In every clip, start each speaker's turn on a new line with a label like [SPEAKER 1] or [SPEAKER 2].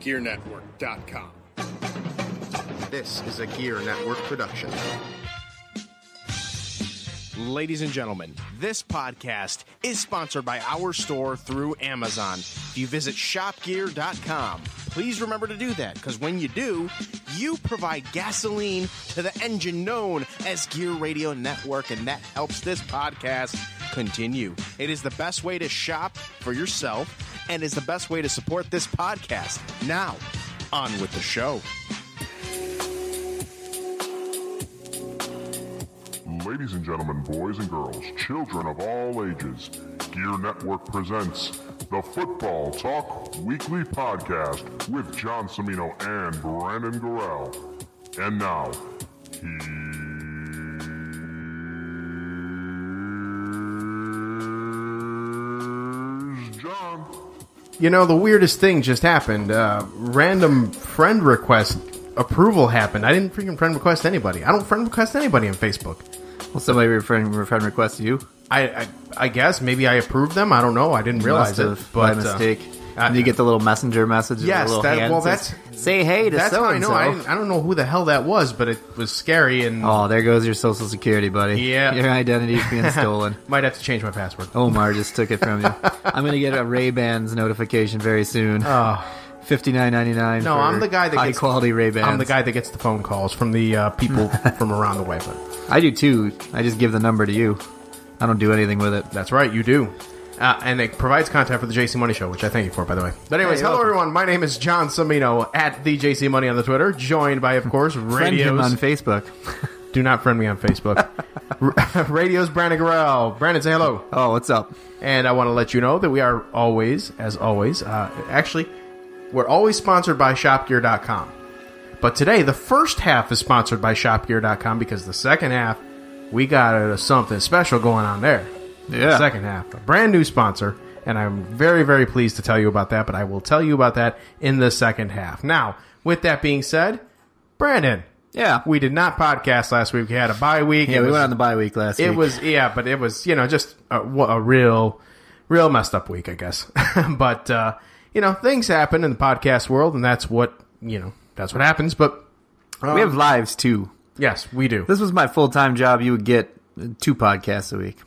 [SPEAKER 1] GearNetwork.com.
[SPEAKER 2] This is a GERE Network production.
[SPEAKER 3] Ladies and gentlemen, this podcast is sponsored by our store through Amazon. If you visit shopgear.com, please remember to do that, because when you do, you provide gasoline to the engine known as GERE Radio Network, and that helps this podcast continue. It is the best way to shop for yourself, and is the best way to support this podcast. Now, on with the show.
[SPEAKER 4] Ladies and gentlemen, boys and girls, children of all ages, GERE Network presents the Football Talk Weekly Podcast with John Cimino and Brandon Garrell. And now, here's John.
[SPEAKER 2] You know, the weirdest thing just happened. Random friend request approval happened. I didn't freaking friend request anybody. I don't friend request anybody on Facebook.
[SPEAKER 5] Well, somebody friend requested you.
[SPEAKER 2] I guess maybe I approved them. I don't know. I didn't realize it,
[SPEAKER 5] by mistake. Did you get the little messenger message?
[SPEAKER 2] Yes,
[SPEAKER 5] that's say hey to
[SPEAKER 2] that's
[SPEAKER 5] so
[SPEAKER 2] how I
[SPEAKER 5] and
[SPEAKER 2] know.
[SPEAKER 5] so.
[SPEAKER 2] I don't know who the hell that was, but it was scary. And
[SPEAKER 5] oh, there goes your social security, buddy.
[SPEAKER 2] Yeah,
[SPEAKER 5] your identity's being stolen.
[SPEAKER 2] Might have to change my password.
[SPEAKER 5] Omar just took it from you. I'm gonna get a Ray-Bans notification very soon.
[SPEAKER 2] Oh.
[SPEAKER 5] $59.99.
[SPEAKER 2] No, I'm the guy that
[SPEAKER 5] high
[SPEAKER 2] gets
[SPEAKER 5] quality Ray-Bans.
[SPEAKER 2] I'm the guy that gets the phone calls from the people from around the way. But
[SPEAKER 5] I do too. I just give the number to you. I don't do anything with it.
[SPEAKER 2] That's right, you do. And it provides content for the JC Money Show, which I thank you for, by the way. But anyways, hello everyone. My name is John Cimino at the JC Money on the Twitter, joined by, of course,
[SPEAKER 5] Friend him on Facebook.
[SPEAKER 2] Do not friend me on Facebook. Radio's Brandon Garrell. Brandon, say hello.
[SPEAKER 5] Oh, what's up?
[SPEAKER 2] And I want to let you know that we are always, as always, we're always sponsored by shopgear.com. But today, the first half is sponsored by shopgear.com because the second half, we got something special going on there.
[SPEAKER 5] Yeah.
[SPEAKER 2] The second half. A brand new sponsor, and I'm very, very pleased to tell you about that, but I will tell you about that in the second half. Now, with that being said, Brandon.
[SPEAKER 5] Yeah.
[SPEAKER 2] We did not podcast last week. We had a bye week.
[SPEAKER 5] Yeah, we went on the bye week last week.
[SPEAKER 2] But it was, just a real messed up week, I guess. But, things happen in the podcast world, and that's what happens. But
[SPEAKER 5] we have lives too.
[SPEAKER 2] Yes, we do.
[SPEAKER 5] This was my full-time job. You would get 2 podcasts a week.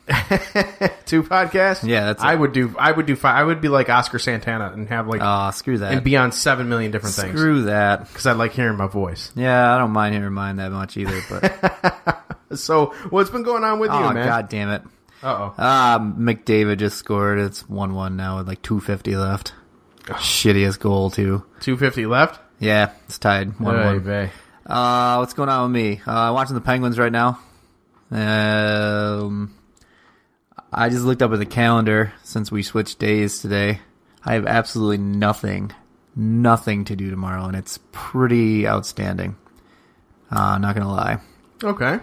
[SPEAKER 2] 2 podcasts?
[SPEAKER 5] Yeah, that's it.
[SPEAKER 2] I would do 5. I would be like Oscar Santana and have
[SPEAKER 5] screw that.
[SPEAKER 2] And be on 7 million different things.
[SPEAKER 5] Screw that.
[SPEAKER 2] Because I like hearing my voice.
[SPEAKER 5] Yeah, I don't mind hearing mine that much either. But
[SPEAKER 2] so, what's been going on with you, man?
[SPEAKER 5] God damn it.
[SPEAKER 2] Uh-oh.
[SPEAKER 5] McDavid just scored. It's 1-1 now with 2:50 left. Shittiest goal, too.
[SPEAKER 2] 2:50 left?
[SPEAKER 5] Yeah, it's tied. 1-1.
[SPEAKER 2] Hey.
[SPEAKER 5] What's going on with me? Watching the Penguins right now. I just looked up at the calendar since we switched days today. I have absolutely nothing to do tomorrow, and it's pretty outstanding. Not gonna lie.
[SPEAKER 2] Okay.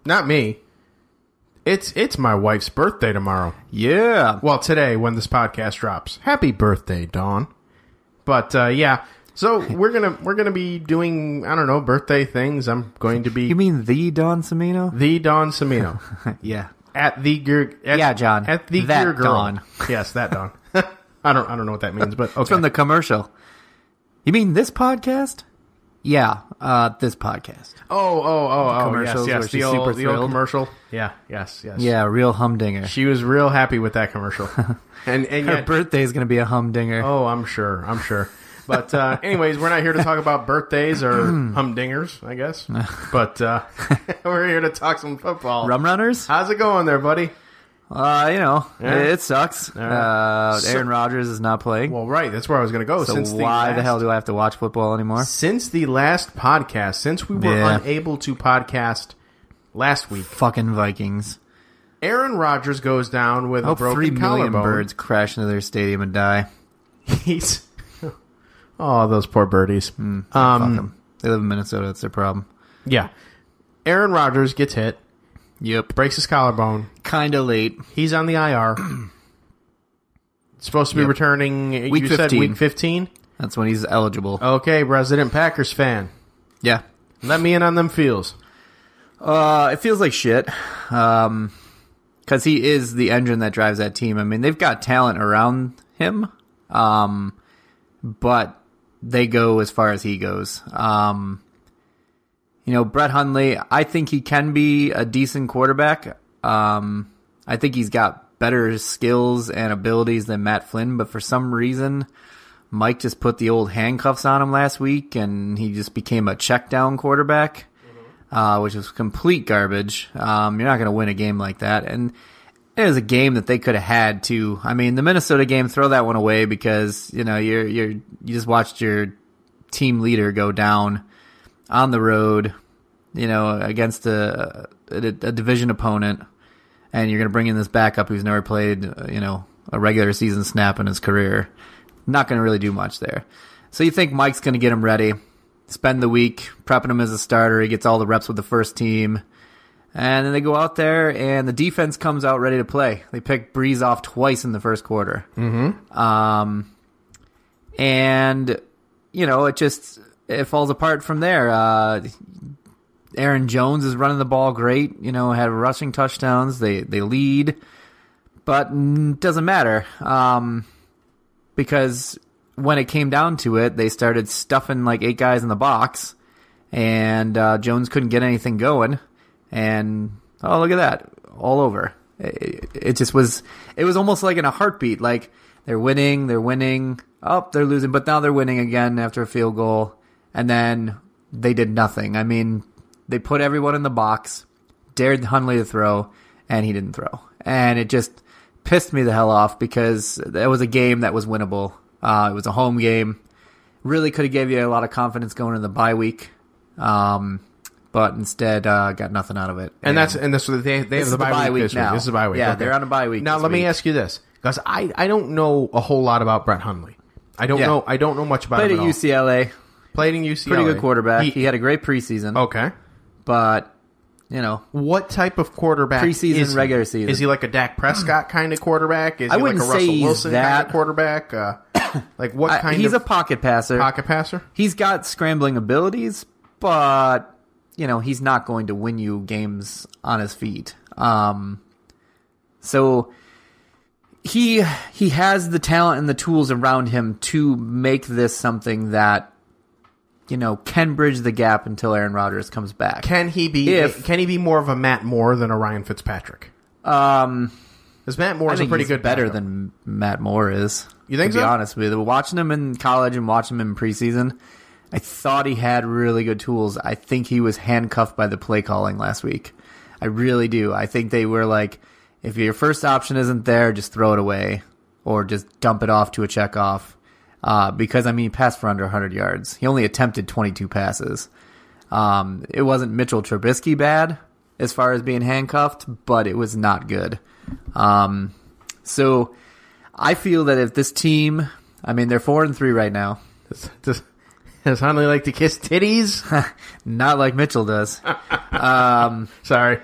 [SPEAKER 2] Not me. It's my wife's birthday tomorrow.
[SPEAKER 5] Yeah.
[SPEAKER 2] Well, today when this podcast drops. Happy birthday, Dawn. But yeah. So we're gonna be doing, I don't know, birthday things. I'm going to be.
[SPEAKER 5] You mean the Don Cimino?
[SPEAKER 2] The Don Cimino.
[SPEAKER 5] Yeah.
[SPEAKER 2] At the GERE.
[SPEAKER 5] Yeah, John.
[SPEAKER 2] At the
[SPEAKER 5] that
[SPEAKER 2] GERE girl.
[SPEAKER 5] Don.
[SPEAKER 2] Yes, that Don. I don't know what that means, but okay.
[SPEAKER 5] It's from the commercial. You mean this podcast? Yeah, this podcast.
[SPEAKER 2] Oh,
[SPEAKER 5] Commercials
[SPEAKER 2] yes,
[SPEAKER 5] where she's
[SPEAKER 2] the
[SPEAKER 5] super
[SPEAKER 2] old
[SPEAKER 5] thrilled.
[SPEAKER 2] commercial. Yeah, yes.
[SPEAKER 5] Yeah, real humdinger.
[SPEAKER 2] She was real happy with that commercial. and
[SPEAKER 5] Her
[SPEAKER 2] yet,
[SPEAKER 5] birthday is going to be a humdinger.
[SPEAKER 2] Oh, I'm sure. But anyways, we're not here to talk about birthdays or humdingers, I guess. But we're here to talk some football.
[SPEAKER 5] Rum runners?
[SPEAKER 2] How's it going there, buddy?
[SPEAKER 5] It sucks.
[SPEAKER 2] Right.
[SPEAKER 5] Aaron Rodgers is not playing.
[SPEAKER 2] Well, right. That's where I was going to go.
[SPEAKER 5] So why the hell do I have to watch football anymore?
[SPEAKER 2] Since the last podcast, since we were unable to podcast last week.
[SPEAKER 5] Fucking Vikings.
[SPEAKER 2] Aaron Rodgers goes down with a broken
[SPEAKER 5] 3 million
[SPEAKER 2] collarbone.
[SPEAKER 5] birds crash into their stadium and die.
[SPEAKER 2] Oh, those poor birdies.
[SPEAKER 5] Fuck them. They live in Minnesota. That's their problem.
[SPEAKER 2] Yeah. Aaron Rodgers gets hit.
[SPEAKER 5] Yep.
[SPEAKER 2] Breaks his collarbone.
[SPEAKER 5] Kind of late.
[SPEAKER 2] He's on the IR. Supposed to be returning,
[SPEAKER 5] week 15.
[SPEAKER 2] Said week 15?
[SPEAKER 5] That's when he's eligible.
[SPEAKER 2] Okay, resident Packers fan.
[SPEAKER 5] Yeah.
[SPEAKER 2] Let me in on them feels.
[SPEAKER 5] It feels like shit. Because he is the engine that drives that team. I mean, they've got talent around him. But they go as far as he goes. Brett Hundley, I think he can be a decent quarterback. I think he's got better skills and abilities than Matt Flynn, but for some reason, Mike just put the old handcuffs on him last week, and he just became a check down quarterback, which was complete garbage. You're not going to win a game like that. And it was a game that they could have had too. I mean, the Minnesota game, throw that one away because, you just watched your team leader go down on the road, against a division opponent, and you're going to bring in this backup who's never played, a regular season snap in his career. Not going to really do much there. So you think Mike's going to get him ready, spend the week prepping him as a starter. He gets all the reps with the first team. And then they go out there, and the defense comes out ready to play. They pick Breeze off twice in the first quarter. Mm-hmm. It falls apart from there. Aaron Jones is running the ball great, had rushing touchdowns. They lead, but it doesn't matter because when it came down to it, they started stuffing like 8 guys in the box, and Jones couldn't get anything going. And, oh, look at that, all over. It just was, it was almost like in a heartbeat, like they're winning, oh, they're losing, but now they're winning again after a field goal, and then they did nothing. I mean, they put everyone in the box, dared Hundley to throw, and he didn't throw. And it just pissed me the hell off because it was a game that was winnable. It was a home game. Really could have gave you a lot of confidence going into the bye week. But instead got nothing out of it.
[SPEAKER 2] And that's they have the bye week this week.
[SPEAKER 5] Now.
[SPEAKER 2] This is the bye week.
[SPEAKER 5] Yeah,
[SPEAKER 2] okay.
[SPEAKER 5] They're on a bye week.
[SPEAKER 2] Now let me ask you this, because I don't know a whole lot about Brett Hundley. I don't know much about him at all. Played in UCLA.
[SPEAKER 5] Pretty good quarterback. He had a great preseason.
[SPEAKER 2] Okay.
[SPEAKER 5] But,
[SPEAKER 2] what type of quarterback
[SPEAKER 5] preseason, regular season.
[SPEAKER 2] Is he like a Dak Prescott kind of quarterback? Is he like a Russell Wilson kind of quarterback? Like what kind
[SPEAKER 5] He's a pocket passer.
[SPEAKER 2] Pocket passer? He's
[SPEAKER 5] got scrambling abilities, but he's not going to win you games on his feet. So he has the talent and the tools around him to make this something that can bridge the gap until Aaron Rodgers comes back.
[SPEAKER 2] Can he be more of a Matt Moore than a Ryan Fitzpatrick? Because Matt Moore is a pretty good
[SPEAKER 5] better
[SPEAKER 2] backup.
[SPEAKER 5] than Matt Moore is.
[SPEAKER 2] You think
[SPEAKER 5] so? To be
[SPEAKER 2] so?
[SPEAKER 5] honest with you, watching him in college and watching him in preseason, I thought he had really good tools. I think he was handcuffed by the play calling last week. I really do. I think they were like, if your first option isn't there, just throw it away or just dump it off to a checkoff. Because, he passed for under 100 yards. He only attempted 22 passes. It wasn't Mitchell Trubisky bad as far as being handcuffed, but it was not good. So I feel that if this team, they're 4-3 right now.
[SPEAKER 2] Does Hundley like to kiss titties?
[SPEAKER 5] Not like Mitchell does.
[SPEAKER 2] Sorry.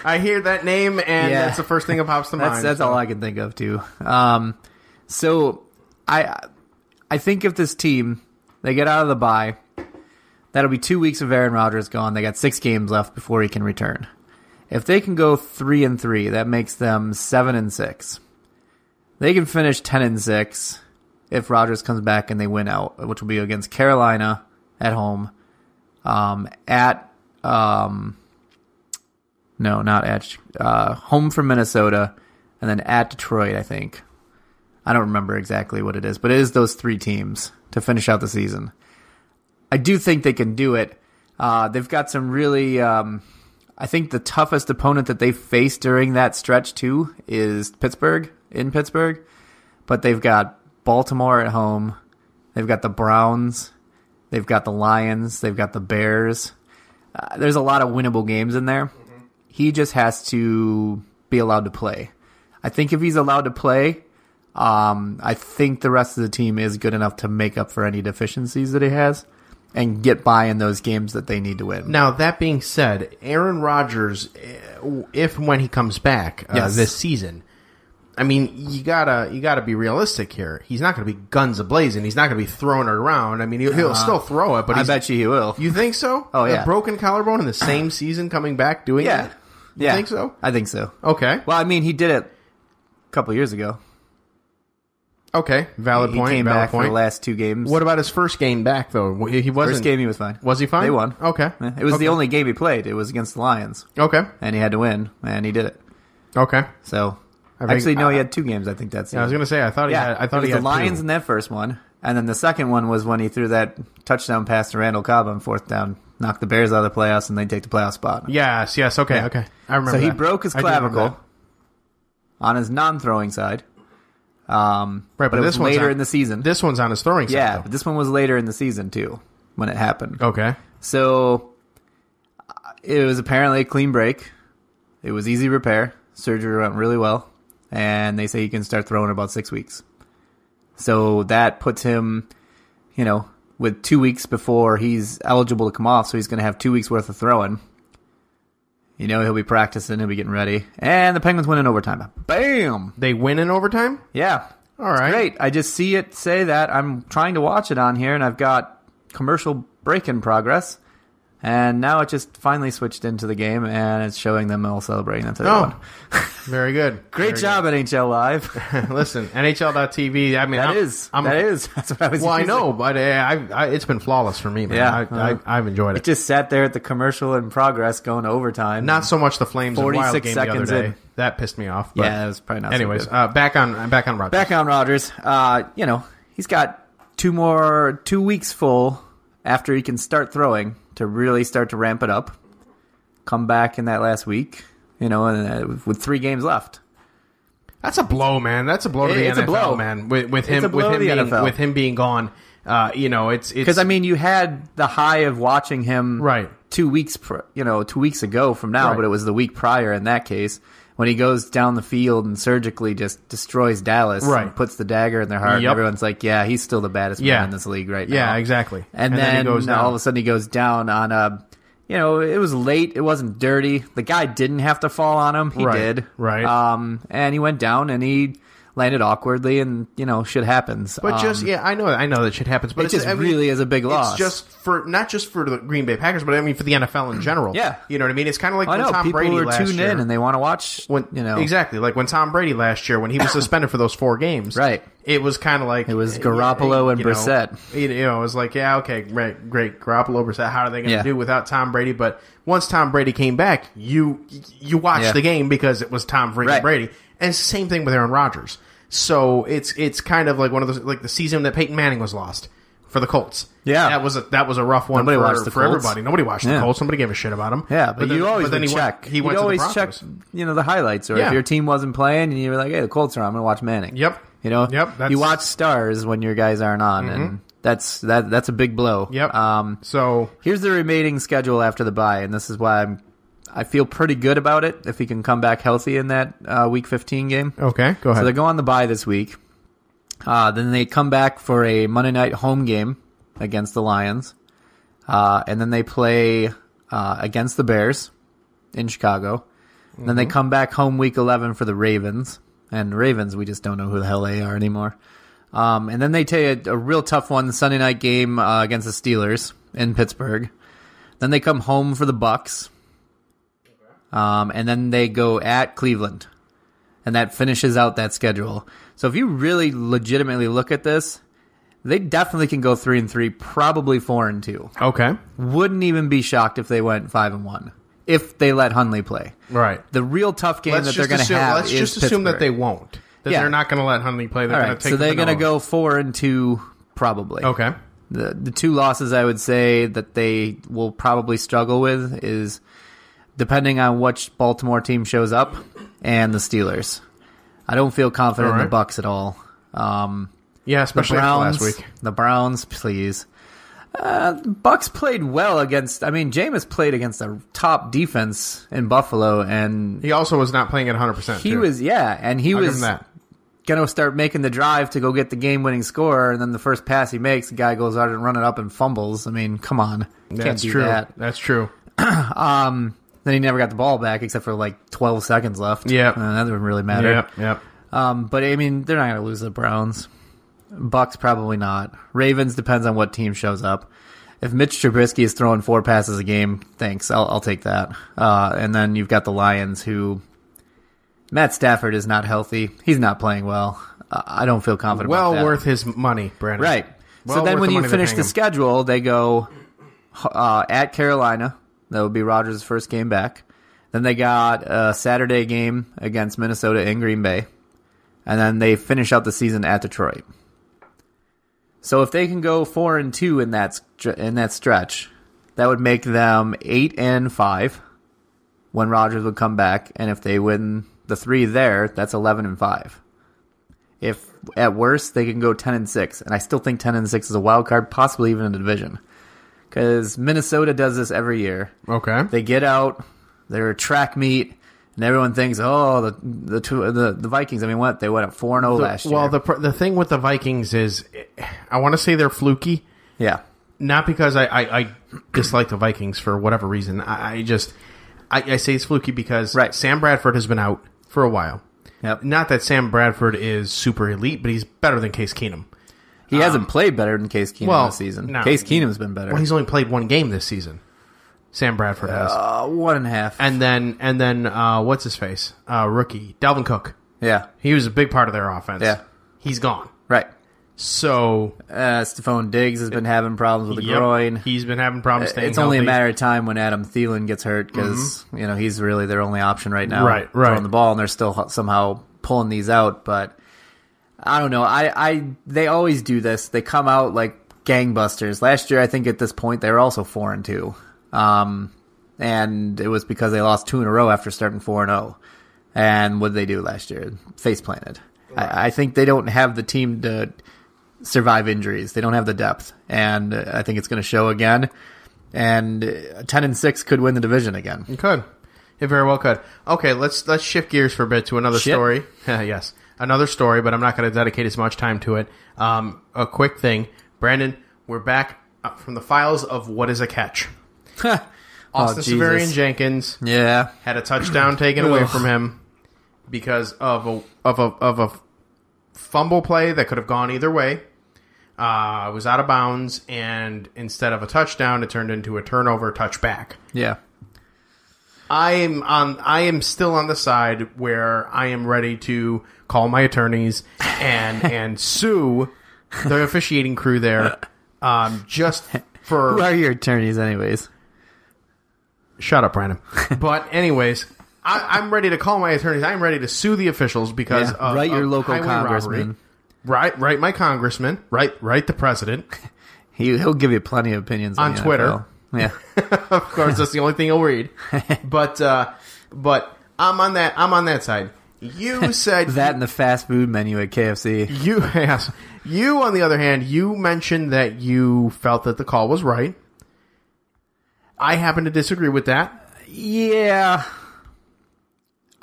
[SPEAKER 2] I hear that name, and that's the first thing that pops to mind.
[SPEAKER 5] That's all I can think of, too. So I think if this team, they get out of the bye, that'll be 2 weeks of Aaron Rodgers gone. They got 6 games left before he can return. If they can go 3-3, that makes them 7-6. They can finish 10-6 if Rodgers comes back and they win out, which will be against Carolina at home, home from Minnesota, and then at Detroit, I think. I don't remember exactly what it is, but it is those 3 teams to finish out the season. I do think they can do it. They've got some really, I think the toughest opponent that they faced during that stretch too is Pittsburgh, but they've got Baltimore at home. They've got the Browns. They've got the Lions. They've got the Bears. There's a lot of winnable games in there. Mm-hmm. He just has to be allowed to play. I think if he's allowed to play, I think the rest of the team is good enough to make up for any deficiencies that he has and get by in those games that they need to win.
[SPEAKER 2] Now, that being said, Aaron Rodgers, if and when he comes back this season, you gotta be realistic here. He's not gonna be guns a-blazing. He's not gonna be throwing it around. He'll still throw it, but
[SPEAKER 5] I bet you he will.
[SPEAKER 2] You think so?
[SPEAKER 5] Oh, yeah.
[SPEAKER 2] A broken collarbone in the same season coming back doing it? You think so?
[SPEAKER 5] I think so.
[SPEAKER 2] Okay.
[SPEAKER 5] Well, he did it a couple years ago.
[SPEAKER 2] Okay, valid point.
[SPEAKER 5] He came
[SPEAKER 2] valid
[SPEAKER 5] back
[SPEAKER 2] point.
[SPEAKER 5] for the last 2 games.
[SPEAKER 2] What about his first game back, though? He wasn't.
[SPEAKER 5] First game he was fine.
[SPEAKER 2] Was he fine?
[SPEAKER 5] They won.
[SPEAKER 2] Okay.
[SPEAKER 5] Yeah, it was the only game he played. It was against the Lions.
[SPEAKER 2] Okay.
[SPEAKER 5] And he had to win, and he did it.
[SPEAKER 2] Okay.
[SPEAKER 5] So,
[SPEAKER 2] think-
[SPEAKER 5] actually, no, he had 2 games. I think that's it.
[SPEAKER 2] I was going to say, I thought he had
[SPEAKER 5] it was
[SPEAKER 2] the
[SPEAKER 5] the Lions in that first one, and then the second one was when he threw that touchdown pass to Randall Cobb on 4th down, knocked the Bears out of the playoffs, and they take the playoff spot.
[SPEAKER 2] Yes, okay,
[SPEAKER 5] Yeah.
[SPEAKER 2] okay. I remember
[SPEAKER 5] So he
[SPEAKER 2] that.
[SPEAKER 5] broke his
[SPEAKER 2] I do remember
[SPEAKER 5] clavicle on his non-throwing side. Right,
[SPEAKER 2] but
[SPEAKER 5] it
[SPEAKER 2] this
[SPEAKER 5] was
[SPEAKER 2] one's
[SPEAKER 5] later
[SPEAKER 2] on-
[SPEAKER 5] in the season.
[SPEAKER 2] This one's on his throwing side,
[SPEAKER 5] Yeah,
[SPEAKER 2] though.
[SPEAKER 5] but this one was later in the season, too, when it happened.
[SPEAKER 2] Okay.
[SPEAKER 5] So, it was apparently a clean break. It was easy repair. Surgery went really well. And they say he can start throwing in about 6 weeks. So, that puts him, with 2 weeks before he's eligible to come off. So, he's going to have 2 weeks worth of throwing. He'll be practicing. He'll be getting ready. And the Penguins win in overtime. Bam!
[SPEAKER 2] They win in overtime?
[SPEAKER 5] Yeah.
[SPEAKER 2] All right.
[SPEAKER 5] Great. I just see it say that. I'm trying to watch it on here, and I've got commercial break in progress. And now it just finally switched into the game, and it's showing them all celebrating. That's what I want.
[SPEAKER 2] Very good.
[SPEAKER 5] Great
[SPEAKER 2] Very
[SPEAKER 5] job, NHL Live.
[SPEAKER 2] good. Listen, NHL.tv, I mean...
[SPEAKER 5] That is. That's what I was
[SPEAKER 2] Well, I
[SPEAKER 5] using.
[SPEAKER 2] know, but it's been flawless for me, man.
[SPEAKER 5] Yeah.
[SPEAKER 2] I've enjoyed
[SPEAKER 5] It
[SPEAKER 2] it.
[SPEAKER 5] just sat there at the commercial in progress going to overtime.
[SPEAKER 2] Not so much the Flames and Wild
[SPEAKER 5] 46
[SPEAKER 2] game the other
[SPEAKER 5] seconds
[SPEAKER 2] day.
[SPEAKER 5] in.
[SPEAKER 2] That pissed me off. But
[SPEAKER 5] Yeah, it was probably not
[SPEAKER 2] anyways,
[SPEAKER 5] so good.
[SPEAKER 2] back on Rodgers.
[SPEAKER 5] Back on Rodgers. He's got 2 weeks full after he can start throwing to really start to ramp it up. Come back in that last week, and with 3 games left.
[SPEAKER 2] That's a blow, man. That's a blow to the
[SPEAKER 5] It's a
[SPEAKER 2] NFL,
[SPEAKER 5] blow.
[SPEAKER 2] man. With
[SPEAKER 5] It's a blow to the NFL.
[SPEAKER 2] with him being gone, it's
[SPEAKER 5] Because you had the high of watching him
[SPEAKER 2] right
[SPEAKER 5] 2 weeks, 2 weeks ago from now,
[SPEAKER 2] Right.
[SPEAKER 5] but it was the week prior in that case when he goes down the field and surgically just destroys Dallas,
[SPEAKER 2] Right.
[SPEAKER 5] and puts the dagger in their heart. And
[SPEAKER 2] Yep.
[SPEAKER 5] everyone's like, "Yeah, he's still the baddest
[SPEAKER 2] Yeah.
[SPEAKER 5] man in this league right now."
[SPEAKER 2] Yeah, exactly.
[SPEAKER 5] And then
[SPEAKER 2] he goes down.
[SPEAKER 5] all of a sudden he goes down on a. It was late. It wasn't dirty. The guy didn't have to fall on him. He
[SPEAKER 2] Right,
[SPEAKER 5] did.
[SPEAKER 2] right.
[SPEAKER 5] And he went down and he landed awkwardly, and shit happens.
[SPEAKER 2] But I know that shit happens. But
[SPEAKER 5] it just really is a big loss.
[SPEAKER 2] It's just not just for the Green Bay Packers, but for the NFL in general.
[SPEAKER 5] Yeah.
[SPEAKER 2] You know what I mean? It's kind of like
[SPEAKER 5] I
[SPEAKER 2] when
[SPEAKER 5] know
[SPEAKER 2] Tom
[SPEAKER 5] people
[SPEAKER 2] Brady
[SPEAKER 5] are
[SPEAKER 2] last
[SPEAKER 5] tuned
[SPEAKER 2] year.
[SPEAKER 5] in and they want to watch.
[SPEAKER 2] Exactly, like when Tom Brady last year when he was suspended for those 4 games.
[SPEAKER 5] Right.
[SPEAKER 2] It was kind of like
[SPEAKER 5] It was Garoppolo and Brissett.
[SPEAKER 2] It was like, yeah, okay, great, Garoppolo, Brissett. How are they going to
[SPEAKER 5] Yeah.
[SPEAKER 2] do without Tom Brady? But once Tom Brady came back, you watched
[SPEAKER 5] Yeah.
[SPEAKER 2] the game because it was Tom freaking
[SPEAKER 5] Right.
[SPEAKER 2] Brady, and it's the same thing with Aaron Rodgers. So it's kind of like one of those, like the season that Peyton Manning was lost for the Colts.
[SPEAKER 5] Yeah.
[SPEAKER 2] that was a rough one
[SPEAKER 5] Nobody watched the
[SPEAKER 2] for
[SPEAKER 5] Colts.
[SPEAKER 2] everybody. Nobody watched the
[SPEAKER 5] Yeah.
[SPEAKER 2] Colts. Nobody gave a shit about him.
[SPEAKER 5] Yeah, but you always
[SPEAKER 2] then
[SPEAKER 5] would
[SPEAKER 2] he
[SPEAKER 5] check.
[SPEAKER 2] He went
[SPEAKER 5] You'd always
[SPEAKER 2] to the
[SPEAKER 5] check,
[SPEAKER 2] Broncos.
[SPEAKER 5] the highlights, or
[SPEAKER 2] Yeah.
[SPEAKER 5] if your team wasn't playing and you were like, "Hey, the Colts are on. I'm going to watch Manning."
[SPEAKER 2] Yep.
[SPEAKER 5] Yep.
[SPEAKER 2] That's-
[SPEAKER 5] You watch stars when your guys aren't on, and that's a big blow.
[SPEAKER 2] Yep. So
[SPEAKER 5] Here's the remaining schedule after the bye, and this is why I feel pretty good about it if he can come back healthy in that Week 15 game.
[SPEAKER 2] okay, go
[SPEAKER 5] So they
[SPEAKER 2] ahead.
[SPEAKER 5] go on the bye this week. Then they come back for a Monday night home game against the Lions. And then they play against the Bears in Chicago. And then they come back home Week 11 for the Ravens. And Ravens, we just don't know who the hell they are anymore. And then they take a real tough one, Sunday night game against the Steelers in Pittsburgh. Then they come home for the Bucks. And then they go at Cleveland. And that finishes out that schedule. So if you really legitimately look at this, they definitely can go 3-3, probably 4-2.
[SPEAKER 2] Okay,
[SPEAKER 5] Wouldn't even be shocked if they went 5-1 if they let Hundley play.
[SPEAKER 2] right.
[SPEAKER 5] The real tough game that they're going to have
[SPEAKER 2] Let's
[SPEAKER 5] is
[SPEAKER 2] just assume that
[SPEAKER 5] Pittsburgh.
[SPEAKER 2] they won't. That
[SPEAKER 5] Yeah.
[SPEAKER 2] they're not going to let Hundley play. They're
[SPEAKER 5] All
[SPEAKER 2] going
[SPEAKER 5] right,
[SPEAKER 2] to take.
[SPEAKER 5] so they're
[SPEAKER 2] going to
[SPEAKER 5] go 4-2 probably.
[SPEAKER 2] Okay.
[SPEAKER 5] The 2 losses I would say that they will probably struggle with is depending on which Baltimore team shows up and the Steelers. I don't feel confident in the Bucks at all.
[SPEAKER 2] Yeah, especially after last week.
[SPEAKER 5] The Browns, please. The Bucks played well against. Jameis played against a top defense in Buffalo, and
[SPEAKER 2] He also was not playing at 100%.
[SPEAKER 5] he was
[SPEAKER 2] I'll give
[SPEAKER 5] was
[SPEAKER 2] him that.
[SPEAKER 5] gonna start making the drive to go get the game-winning score, and then the first pass he makes, the guy goes out and run it up and fumbles. Come on, can't
[SPEAKER 2] That's
[SPEAKER 5] do
[SPEAKER 2] true.
[SPEAKER 5] that.
[SPEAKER 2] That's true.
[SPEAKER 5] Then he never got the ball back except for like 12 seconds left.
[SPEAKER 2] Yep.
[SPEAKER 5] That didn't really matter.
[SPEAKER 2] Yep.
[SPEAKER 5] But they're not going to lose the Browns. Bucks probably not. Ravens depends on what team shows up. If Mitch Trubisky is throwing 4 passes a game, thanks. I'll take that. And then you've got the Lions, who Matt Stafford is not healthy. He's not playing well. I don't feel confident
[SPEAKER 2] Well
[SPEAKER 5] about that.
[SPEAKER 2] worth his money, Brandon.
[SPEAKER 5] Right.
[SPEAKER 2] Well
[SPEAKER 5] So then
[SPEAKER 2] worth
[SPEAKER 5] when
[SPEAKER 2] the
[SPEAKER 5] you
[SPEAKER 2] money
[SPEAKER 5] finish
[SPEAKER 2] they're
[SPEAKER 5] the
[SPEAKER 2] paying him.
[SPEAKER 5] schedule, they go at Carolina. That would be Rodgers' first game back. Then they got a Saturday game against Minnesota in Green Bay. And then they finish out the season at Detroit. So if they can go 4-2 in that stretch, that would make them 8-5 when Rodgers would come back. And if they win the 3 there, that's 11-5. If at worst they can go 10-6, and I still think 10-6 is a wild card, possibly even in the division, because Minnesota does this every year.
[SPEAKER 2] Okay.
[SPEAKER 5] They get out, they're a track meet, and everyone thinks, oh, the Vikings. I mean, what they went up 4-0 last year.
[SPEAKER 2] Well, the thing with the Vikings is, I want to say they're fluky.
[SPEAKER 5] Yeah,
[SPEAKER 2] Not because I dislike the Vikings for whatever reason. I say it's fluky because
[SPEAKER 5] Right.
[SPEAKER 2] Sam Bradford has been out for a while.
[SPEAKER 5] Yep.
[SPEAKER 2] Not that Sam Bradford is super elite, but he's better than Case Keenum.
[SPEAKER 5] he hasn't played better than Case Keenum this season.
[SPEAKER 2] no.
[SPEAKER 5] Case Keenum's been better.
[SPEAKER 2] Well, he's only played one game this season. Sam Bradford has.
[SPEAKER 5] 1.5.
[SPEAKER 2] And then what's his face? Rookie Dalvin Cook.
[SPEAKER 5] Yeah,
[SPEAKER 2] He was a big part of their offense.
[SPEAKER 5] Yeah.
[SPEAKER 2] He's gone.
[SPEAKER 5] right.
[SPEAKER 2] So
[SPEAKER 5] Stephon Diggs has been having problems with the groin.
[SPEAKER 2] He's been having problems staying
[SPEAKER 5] It's only a
[SPEAKER 2] healthy.
[SPEAKER 5] matter of time when Adam Thielen gets hurt because he's really their only option right now.
[SPEAKER 2] Right.
[SPEAKER 5] Throwing the ball, and they're still somehow pulling these out. But I don't know. They always do this. They come out like gangbusters. Last year, I think at this point they were also 4-2, and it was because they lost 2 in a row after starting 4-0. And what did they do last year? Face planted. Right. I think they don't have the team to survive injuries. They don't have the depth, and I think it's going to show again. And 10-6 could win the division again.
[SPEAKER 2] It could. It very well could. Okay, let's shift gears for a bit to another story. Yes, another story, but I'm not going to dedicate as much time to it. A quick thing, Brandon. We're back from the files of What Is a Catch. Austin Severian Jenkins, had a touchdown taken away from him because of a fumble play that could have gone either way. It was out of bounds, and instead of a touchdown, it turned into a turnover touchback.
[SPEAKER 5] Yeah.
[SPEAKER 2] I am still on the side where I am ready to call my attorneys and sue the officiating crew there, just for...
[SPEAKER 5] Who are your attorneys anyways?
[SPEAKER 2] Shut up, Brandon. But anyways, I'm ready to call my attorneys. I'm ready to sue the officials because of
[SPEAKER 5] write your local
[SPEAKER 2] highway
[SPEAKER 5] congressman.
[SPEAKER 2] Robbery. Write my congressman. Write the president.
[SPEAKER 5] He'll give you plenty of opinions
[SPEAKER 2] on
[SPEAKER 5] the
[SPEAKER 2] Twitter.
[SPEAKER 5] NFL. Yeah.
[SPEAKER 2] Of course, that's the only thing he'll read. But I'm on that side. You said
[SPEAKER 5] that and the fast food menu at KFC.
[SPEAKER 2] You on the other hand, you mentioned that you felt that the call was right. I happen to disagree with that.
[SPEAKER 5] Yeah.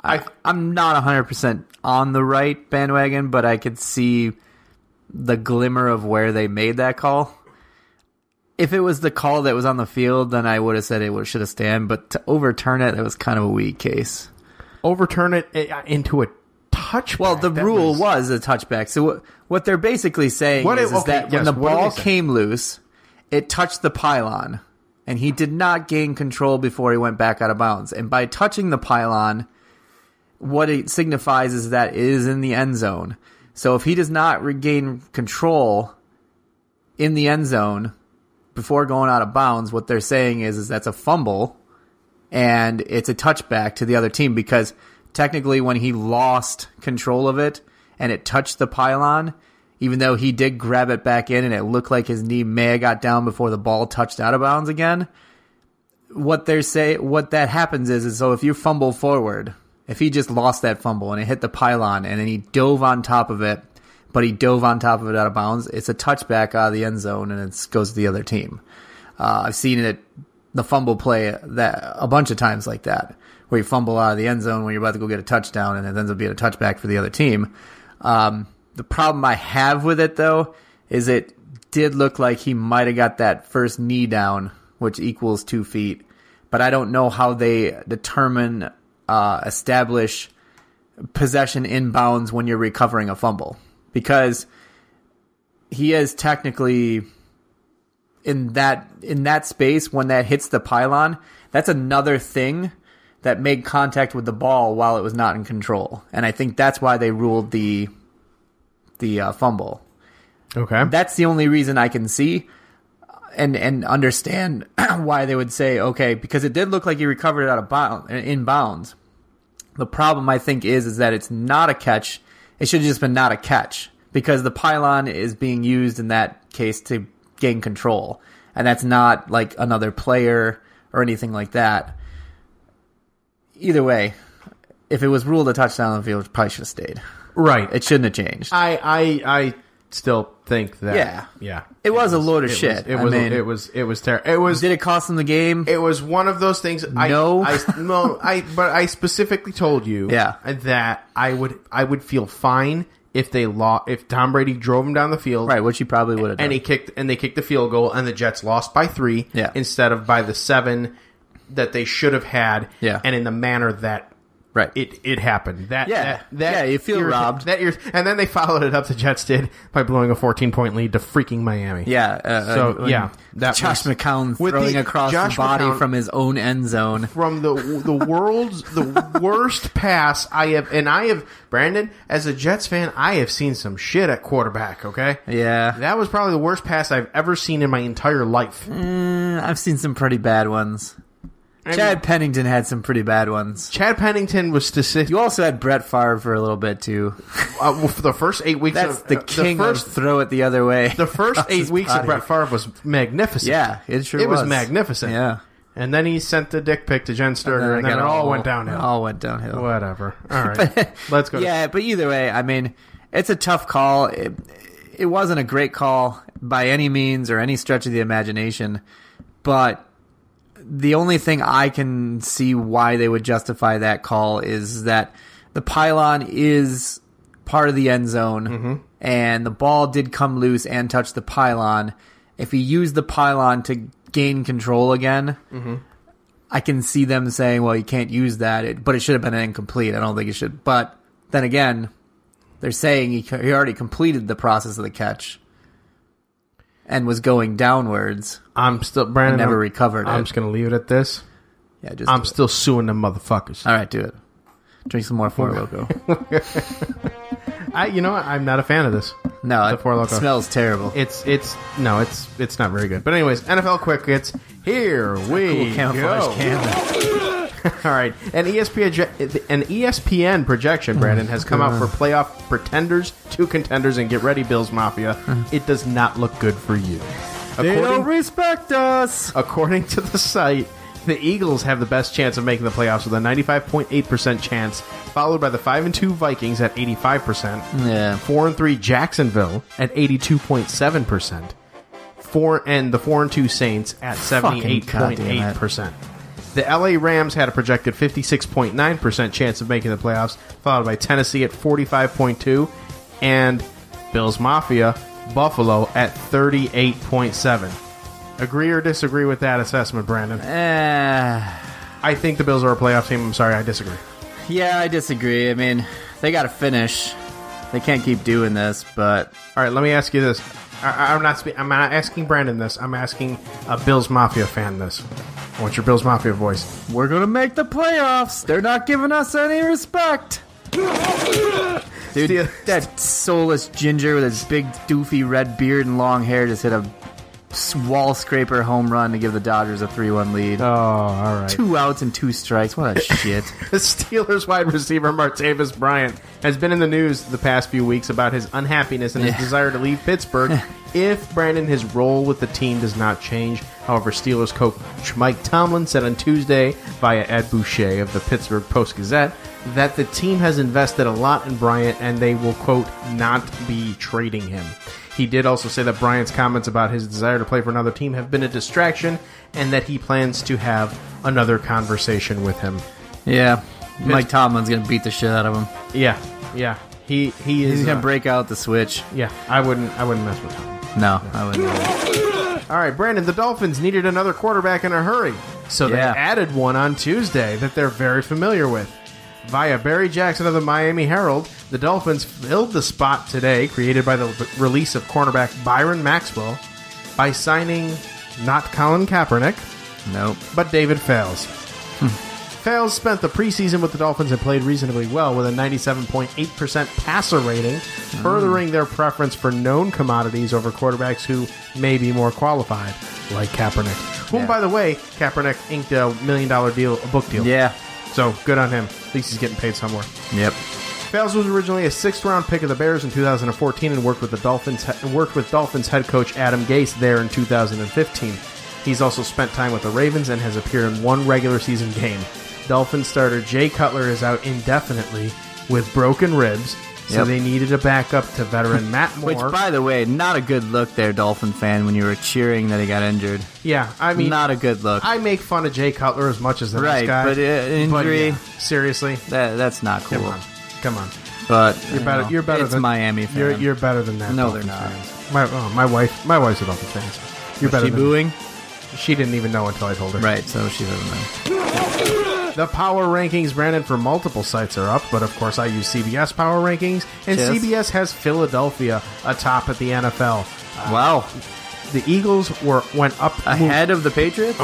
[SPEAKER 5] I'm not 100% on the right bandwagon, but I could see the glimmer of where they made that call. If it was the call that was on the field, then I would have said it should have stand. But to overturn it, it was kind of a weak case.
[SPEAKER 2] Overturn it into a touchback?
[SPEAKER 5] Well, the rule was a touchback. So what they're basically saying is that when the ball came loose, it touched the pylon. And he did not gain control before he went back out of bounds. And by touching the pylon, what it signifies is that it is in the end zone. So if he does not regain control in the end zone before going out of bounds, what they're saying is that's a fumble and it's a touchback to the other team, because technically when he lost control of it and it touched the pylon, even though he did grab it back in and it looked like his knee may have got down before the ball touched out of bounds again, what that happens is so if you fumble forward, if he just lost that fumble and it hit the pylon and then he dove on top of it, but he dove on top of it out of bounds, it's a touchback out of the end zone and it goes to the other team. I've seen the fumble play that a bunch of times like that, where you fumble out of the end zone when you're about to go get a touchdown and it ends up being a touchback for the other team. The problem I have with it, though, is it did look like he might have got that first knee down, which equals 2 feet. But I don't know how they establish possession inbounds when you're recovering a fumble. Because he is technically in that space when that hits the pylon. That's another thing that made contact with the ball while it was not in control. And I think that's why they ruled the the fumble.
[SPEAKER 2] Okay.
[SPEAKER 5] That's the only reason I can see and understand why they would say, okay, because it did look like he recovered it out of in bounds. The problem, I think, is that it's not a catch. It should have just been not a catch because the pylon is being used in that case to gain control. And that's not like another player or anything like that. Either way, if it was ruled a touchdown on the field, it probably should have stayed.
[SPEAKER 2] Right.
[SPEAKER 5] It shouldn't have changed.
[SPEAKER 2] I still think that.
[SPEAKER 5] Yeah. It was a load of shit.
[SPEAKER 2] It was terrible. It was.
[SPEAKER 5] Did it cost them the game?
[SPEAKER 2] It was one of those things.
[SPEAKER 5] No.
[SPEAKER 2] But I specifically told you that I would feel fine if if Tom Brady drove him down the field.
[SPEAKER 5] Right, which he probably would have done.
[SPEAKER 2] And they kicked the field goal and the Jets lost by 3 instead of by the 7 that they should have had and in the manner that
[SPEAKER 5] right.
[SPEAKER 2] It happened.
[SPEAKER 5] You feel robbed.
[SPEAKER 2] And then they followed it up, the Jets did, by blowing a 14-point lead to freaking Miami.
[SPEAKER 5] Yeah. Josh McCown throwing across the body from his own end zone.
[SPEAKER 2] From the world's the worst pass I have, Brandon, as a Jets fan, I have seen some shit at quarterback, okay?
[SPEAKER 5] Yeah.
[SPEAKER 2] That was probably the worst pass I've ever seen in my entire life.
[SPEAKER 5] I've seen some pretty bad ones. Chad Pennington had some pretty bad ones.
[SPEAKER 2] Chad Pennington was statistic.
[SPEAKER 5] You also had Brett Favre for a little bit, too.
[SPEAKER 2] For the first 8 weeks
[SPEAKER 5] That's the king of throw it the other way.
[SPEAKER 2] The first 8 weeks of Brett Favre was magnificent.
[SPEAKER 5] Yeah, it sure was.
[SPEAKER 2] It was magnificent.
[SPEAKER 5] Yeah.
[SPEAKER 2] And then he sent the dick pic to Jen Sterger, and then it all went downhill.
[SPEAKER 5] It all went downhill.
[SPEAKER 2] Whatever. All right. Let's go.
[SPEAKER 5] Yeah, but either way, I mean, it's a tough call. It wasn't a great call by any means or any stretch of the imagination, but the only thing I can see why they would justify that call is that the pylon is part of the end zone, and the ball did come loose and touch the pylon. If he used the pylon to gain control again, I can see them saying, well, you can't use that, but it should have been incomplete. I don't think it should. But then again, they're saying he already completed the process of the catch and was going downwards.
[SPEAKER 2] I'm still, Brandon.
[SPEAKER 5] Never recovered.
[SPEAKER 2] I'm just going to leave it at this.
[SPEAKER 5] Yeah,
[SPEAKER 2] I'm still suing them motherfuckers.
[SPEAKER 5] All right, do it. Drink some more Four Loko.
[SPEAKER 2] You know what? I'm not a fan of this.
[SPEAKER 5] No,
[SPEAKER 2] the Four Loko.
[SPEAKER 5] It smells terrible.
[SPEAKER 2] It's not very good. But anyways, NFL Quick Hits. Here we go. All right, an ESPN projection, Brandon, has come out for playoff pretenders, 2 contenders, and get ready, Bills Mafia. It does not look good for you.
[SPEAKER 5] They don't respect us.
[SPEAKER 2] According to the site, the Eagles have the best chance of making the playoffs with a 95.8% chance, followed by the 5-2 Vikings at 85%, 4-3 Jacksonville at 82.7%, and the 4-2 Saints at 78.8%. The LA Rams had a projected 56.9% chance of making the playoffs, followed by Tennessee at 45.2%, and Bills Mafia, Buffalo at 38.7%. Agree or disagree with that assessment, Brandon? I think the Bills are a playoff team. I'm sorry, I disagree.
[SPEAKER 5] Yeah, I disagree. I mean, they got to finish. They can't keep doing this, but...
[SPEAKER 2] All right, let me ask you this. I'm not asking Brandon this. I'm asking a Bills Mafia fan this. What's your Bills Mafia voice?
[SPEAKER 5] We're going to make the playoffs. They're not giving us any respect. Dude, that soulless ginger with his big, doofy red beard and long hair just hit a wall scraper home run to give the Dodgers a 3-1 lead.
[SPEAKER 2] Oh, all right.
[SPEAKER 5] 2 outs and 2 strikes. What a shit.
[SPEAKER 2] The Steelers wide receiver Martavis Bryant has been in the news the past few weeks about his unhappiness and his desire to leave Pittsburgh if, Brandon, his role with the team does not change. However, Steelers coach Mike Tomlin said on Tuesday via Ed Boucher of the Pittsburgh Post-Gazette that the team has invested a lot in Bryant and they will, quote, not be trading him. He did also say that Bryant's comments about his desire to play for another team have been a distraction and that he plans to have another conversation with him.
[SPEAKER 5] Yeah, Mike Tomlin's going to beat the shit out of him.
[SPEAKER 2] Yeah. He's
[SPEAKER 5] going to break out the switch.
[SPEAKER 2] Yeah, I wouldn't mess with him.
[SPEAKER 5] No, I wouldn't.
[SPEAKER 2] All right, Brandon, the Dolphins needed another quarterback in a hurry, so they added one on Tuesday that they're very familiar with. Via Barry Jackson of the Miami Herald, the Dolphins filled the spot today created by the release of cornerback Byron Maxwell by signing not Colin Kaepernick,
[SPEAKER 5] nope,
[SPEAKER 2] but David Fales. Fales spent the preseason with the Dolphins and played reasonably well with a 97.8% passer rating, furthering their preference for known commodities over quarterbacks who may be more qualified, like Kaepernick. Whom, by the way, Kaepernick inked a $1 million deal, a book deal.
[SPEAKER 5] Yeah.
[SPEAKER 2] So, good on him. At least he's getting paid somewhere.
[SPEAKER 5] Yep.
[SPEAKER 2] Fales was originally a 6th-round pick of the Bears in 2014 and worked with Dolphins head coach Adam Gase there in 2015. He's also spent time with the Ravens and has appeared in one regular season game. Dolphins starter Jay Cutler is out indefinitely with broken ribs, so they needed a backup to veteran Matt Moore.
[SPEAKER 5] Which, by the way, not a good look there, Dolphin fan, when you were cheering that he got injured.
[SPEAKER 2] Yeah, I mean...
[SPEAKER 5] Not a good look.
[SPEAKER 2] I make fun of Jay Cutler as much as the next guy.
[SPEAKER 5] But injury...
[SPEAKER 2] But, seriously?
[SPEAKER 5] That's not cool.
[SPEAKER 2] Come on.
[SPEAKER 5] But
[SPEAKER 2] You're better
[SPEAKER 5] it's
[SPEAKER 2] than...
[SPEAKER 5] Miami fan.
[SPEAKER 2] You're better than that.
[SPEAKER 5] No,
[SPEAKER 2] Dolphins
[SPEAKER 5] they're not.
[SPEAKER 2] fans. My wife's a Dolphins fan. You're better
[SPEAKER 5] she
[SPEAKER 2] than
[SPEAKER 5] booing?
[SPEAKER 2] She didn't even know until I told her.
[SPEAKER 5] Right, so she doesn't know.
[SPEAKER 2] The power rankings, Brandon, for multiple sites are up, but of course I use CBS power rankings, and
[SPEAKER 5] Yes.
[SPEAKER 2] CBS has Philadelphia atop at the NFL.
[SPEAKER 5] Wow.
[SPEAKER 2] The Eagles went up
[SPEAKER 5] Ahead of the Patriots?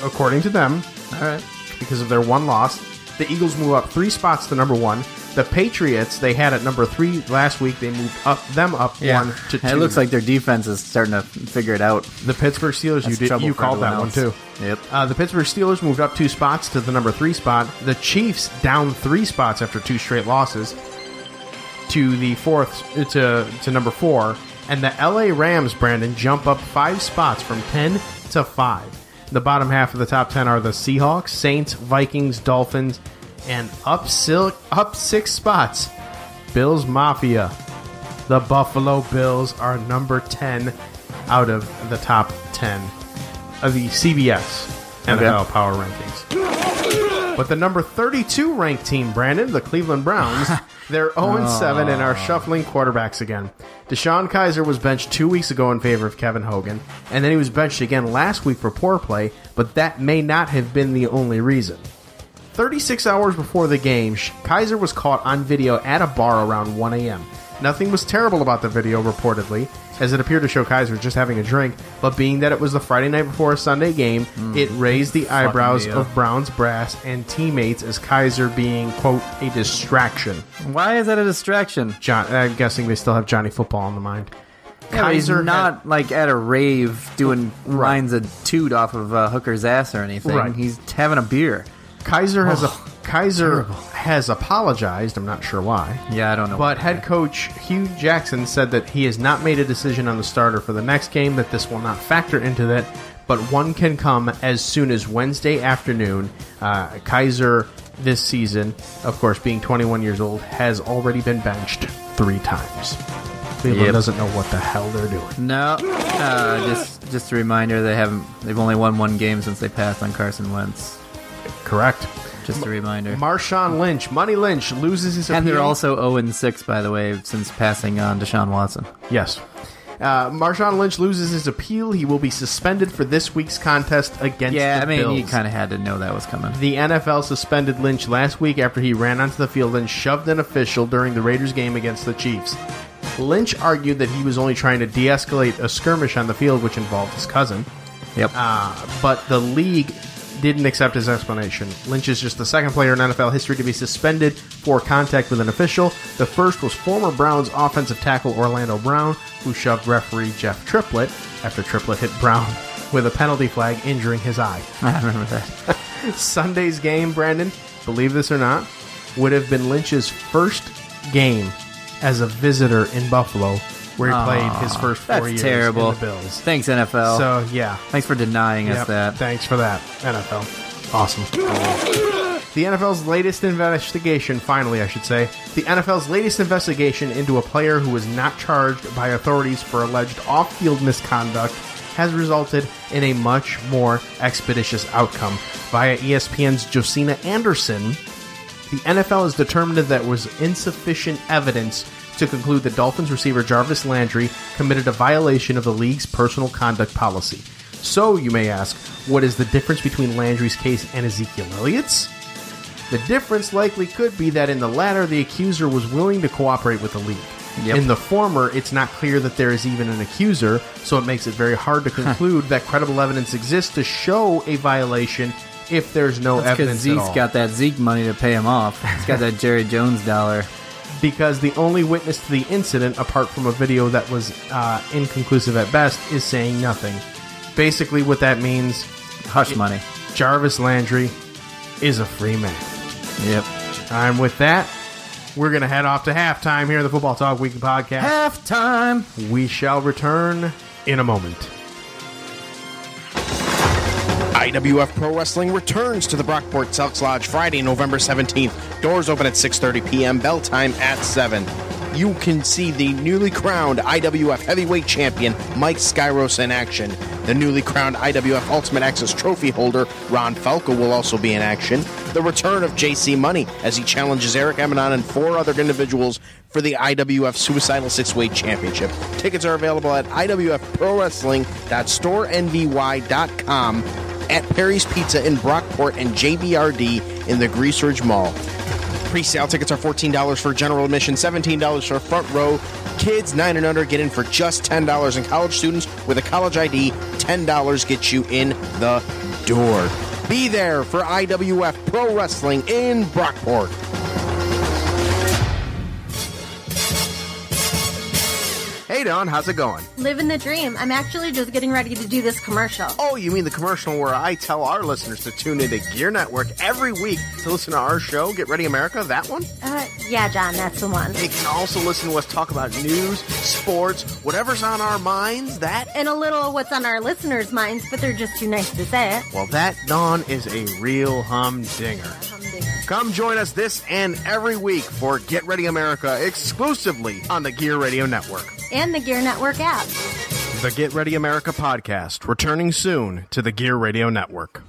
[SPEAKER 2] according to them,
[SPEAKER 5] All right.
[SPEAKER 2] because of their one loss. The Eagles move up 3 spots to number 1. The Patriots, they had at number 3 last week. They moved them up 1 to 2.
[SPEAKER 5] It looks like their defense is starting to figure it out.
[SPEAKER 2] The Pittsburgh Steelers,
[SPEAKER 5] That's
[SPEAKER 2] you
[SPEAKER 5] trouble for
[SPEAKER 2] called that
[SPEAKER 5] everyone
[SPEAKER 2] one
[SPEAKER 5] else.
[SPEAKER 2] too.
[SPEAKER 5] Yep.
[SPEAKER 2] The Pittsburgh Steelers moved up 2 spots to the number 3 spot. The Chiefs down 3 spots after 2 straight losses to the to number 4, and the LA Rams, Brandon, jump up 5 spots from 10 to 5. The bottom half of the top 10 are the Seahawks, Saints, Vikings, Dolphins, and up 6 spots, Bills Mafia. The Buffalo Bills are number 10 out of the top 10 of the CBS NFL Power Rankings. But the number 32 ranked team, Brandon, the Cleveland Browns, they're 0-7 and are shuffling quarterbacks again. Deshaun Kaiser was benched 2 weeks ago in favor of Kevin Hogan, and then he was benched again last week for poor play, but that may not have been the only reason. 36 hours before the game, Kaiser was caught on video at a bar around 1 a.m. Nothing was terrible about the video, reportedly, as it appeared to show Kaiser just having a drink, but being that it was the Friday night before a Sunday game, it raised the eyebrows of Browns brass and teammates as Kaiser being, quote, a distraction.
[SPEAKER 5] Why is that a distraction?
[SPEAKER 2] I'm guessing they still have Johnny Football on the mind.
[SPEAKER 5] Yeah, he's not like at a rave doing lines of toot off of Hooker's ass or anything.
[SPEAKER 2] Right.
[SPEAKER 5] He's having a beer.
[SPEAKER 2] Kaiser has apologized. I'm not sure why.
[SPEAKER 5] Yeah, I don't know.
[SPEAKER 2] But head coach Hugh Jackson said that he has not made a decision on the starter for the next game, that this will not factor into that, but one can come as soon as Wednesday afternoon. Kaiser, this season, of course, being 21 years old, has already been benched 3 times. Cleveland doesn't know what the hell they're doing.
[SPEAKER 5] No, just a reminder, they've only won 1 game since they passed on Carson Wentz.
[SPEAKER 2] Correct.
[SPEAKER 5] Just a reminder.
[SPEAKER 2] Marshawn Lynch, Money Lynch, loses his appeal.
[SPEAKER 5] And they're also 0-6, by the way, since passing on Deshaun Watson.
[SPEAKER 2] Yes. Marshawn Lynch loses his appeal. He will be suspended for this week's contest against the Bills.
[SPEAKER 5] You kind of had to know that was coming.
[SPEAKER 2] The NFL suspended Lynch last week after he ran onto the field and shoved an official during the Raiders game against the Chiefs. Lynch argued that he was only trying to de-escalate a skirmish on the field, which involved his cousin.
[SPEAKER 5] Yep.
[SPEAKER 2] But the league didn't accept his explanation. Lynch is just the second player in NFL history to be suspended for contact with an official. The first was former Browns offensive tackle Orlando Brown, who shoved referee Jeff Triplett after Triplett hit Brown with a penalty flag, injuring his eye.
[SPEAKER 5] I remember that.
[SPEAKER 2] Sunday's game, Brandon, believe this or not, would have been Lynch's first game as a visitor in Buffalo, where he played his first 4 years
[SPEAKER 5] terrible.
[SPEAKER 2] in the Bills.
[SPEAKER 5] Thanks, NFL.
[SPEAKER 2] So, yeah.
[SPEAKER 5] Thanks for denying us that.
[SPEAKER 2] Thanks for that, NFL. Awesome. The NFL's latest investigation, finally, I should say, the NFL's latest investigation into a player who was not charged by authorities for alleged off-field misconduct has resulted in a much more expeditious outcome. Via ESPN's Josina Anderson, the NFL has determined that there was insufficient evidence to conclude that Dolphins receiver Jarvis Landry committed a violation of the league's personal conduct policy. So, you may ask, what is the difference between Landry's case and Ezekiel Elliott's? The difference likely could be that in the latter, the accuser was willing to cooperate with the league.
[SPEAKER 5] Yep.
[SPEAKER 2] In the former, it's not clear that there is even an accuser, so it makes it very hard to conclude that credible evidence exists to show a violation if there's no
[SPEAKER 5] That's because
[SPEAKER 2] evidence at all.
[SPEAKER 5] Zeke's got that Zeke money to pay him off. He's got that Jerry Jones dollar.
[SPEAKER 2] Because the only witness to the incident, apart from a video that was inconclusive at best, is saying nothing. Basically, what that means...
[SPEAKER 5] Hush money.
[SPEAKER 2] Jarvis Landry is a free man.
[SPEAKER 5] Yep.
[SPEAKER 2] And with that, we're going to head off to halftime here in the Football Talk Weekly Podcast.
[SPEAKER 5] Halftime.
[SPEAKER 2] We shall return in a moment.
[SPEAKER 3] IWF Pro Wrestling returns to the Brockport Selks Lodge Friday, November 17th. Doors open at 6:30 p.m., bell time at 7. You can see the newly crowned IWF Heavyweight Champion, Mike Skyros, in action. The newly crowned IWF Ultimate Access Trophy holder, Ron Falco, will also be in action. The return of JC Money as he challenges Eric Emanon and 4 other individuals for the IWF Suicidal Six-Weight Championship. Tickets are available at IWFProWrestling.StoreNVY.com, at Perry's Pizza in Brockport, and JBRD in the Grease Ridge Mall. Pre-sale tickets are $14 for general admission, $17 for front row. Kids 9 and under get in for just $10, and college students with a college ID, $10 gets you in the door. Be there for IWF Pro Wrestling in Brockport. Hey, Don, how's it going?
[SPEAKER 1] Living the dream. I'm actually just getting ready to do this commercial.
[SPEAKER 3] Oh, you mean the commercial where I tell our listeners to tune into GERE Network every week to listen to our show, Get Ready America? That one?
[SPEAKER 1] Yeah, John, that's the one.
[SPEAKER 3] They can also listen to us talk about news, sports, whatever's on our minds, that.
[SPEAKER 1] And a little what's on our listeners' minds, but they're just too nice to say it.
[SPEAKER 3] Well, that, Dawn, is a real humdinger. Come join us this and every week for Get Ready America exclusively on the GERE Radio Network.
[SPEAKER 1] And the GERE Network app.
[SPEAKER 3] The Get Ready America podcast, returning soon to the GERE Radio Network.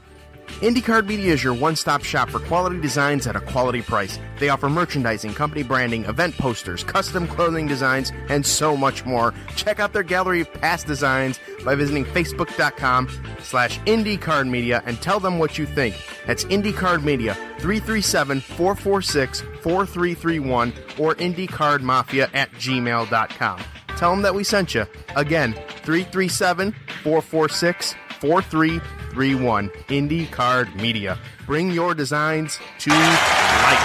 [SPEAKER 3] IndyCard Media is your one-stop shop for quality designs at a quality price. They offer merchandising, company branding, event posters, custom clothing designs, and so much more. Check out their gallery of past designs by visiting facebook.com/IndyCard Media and tell them what you think. That's IndyCard Media, 337-446-4331 or IndyCardMafia@gmail.com. Tell them that we sent you. Again, 337-446-4331. IndyCard Media. Bring your designs to life.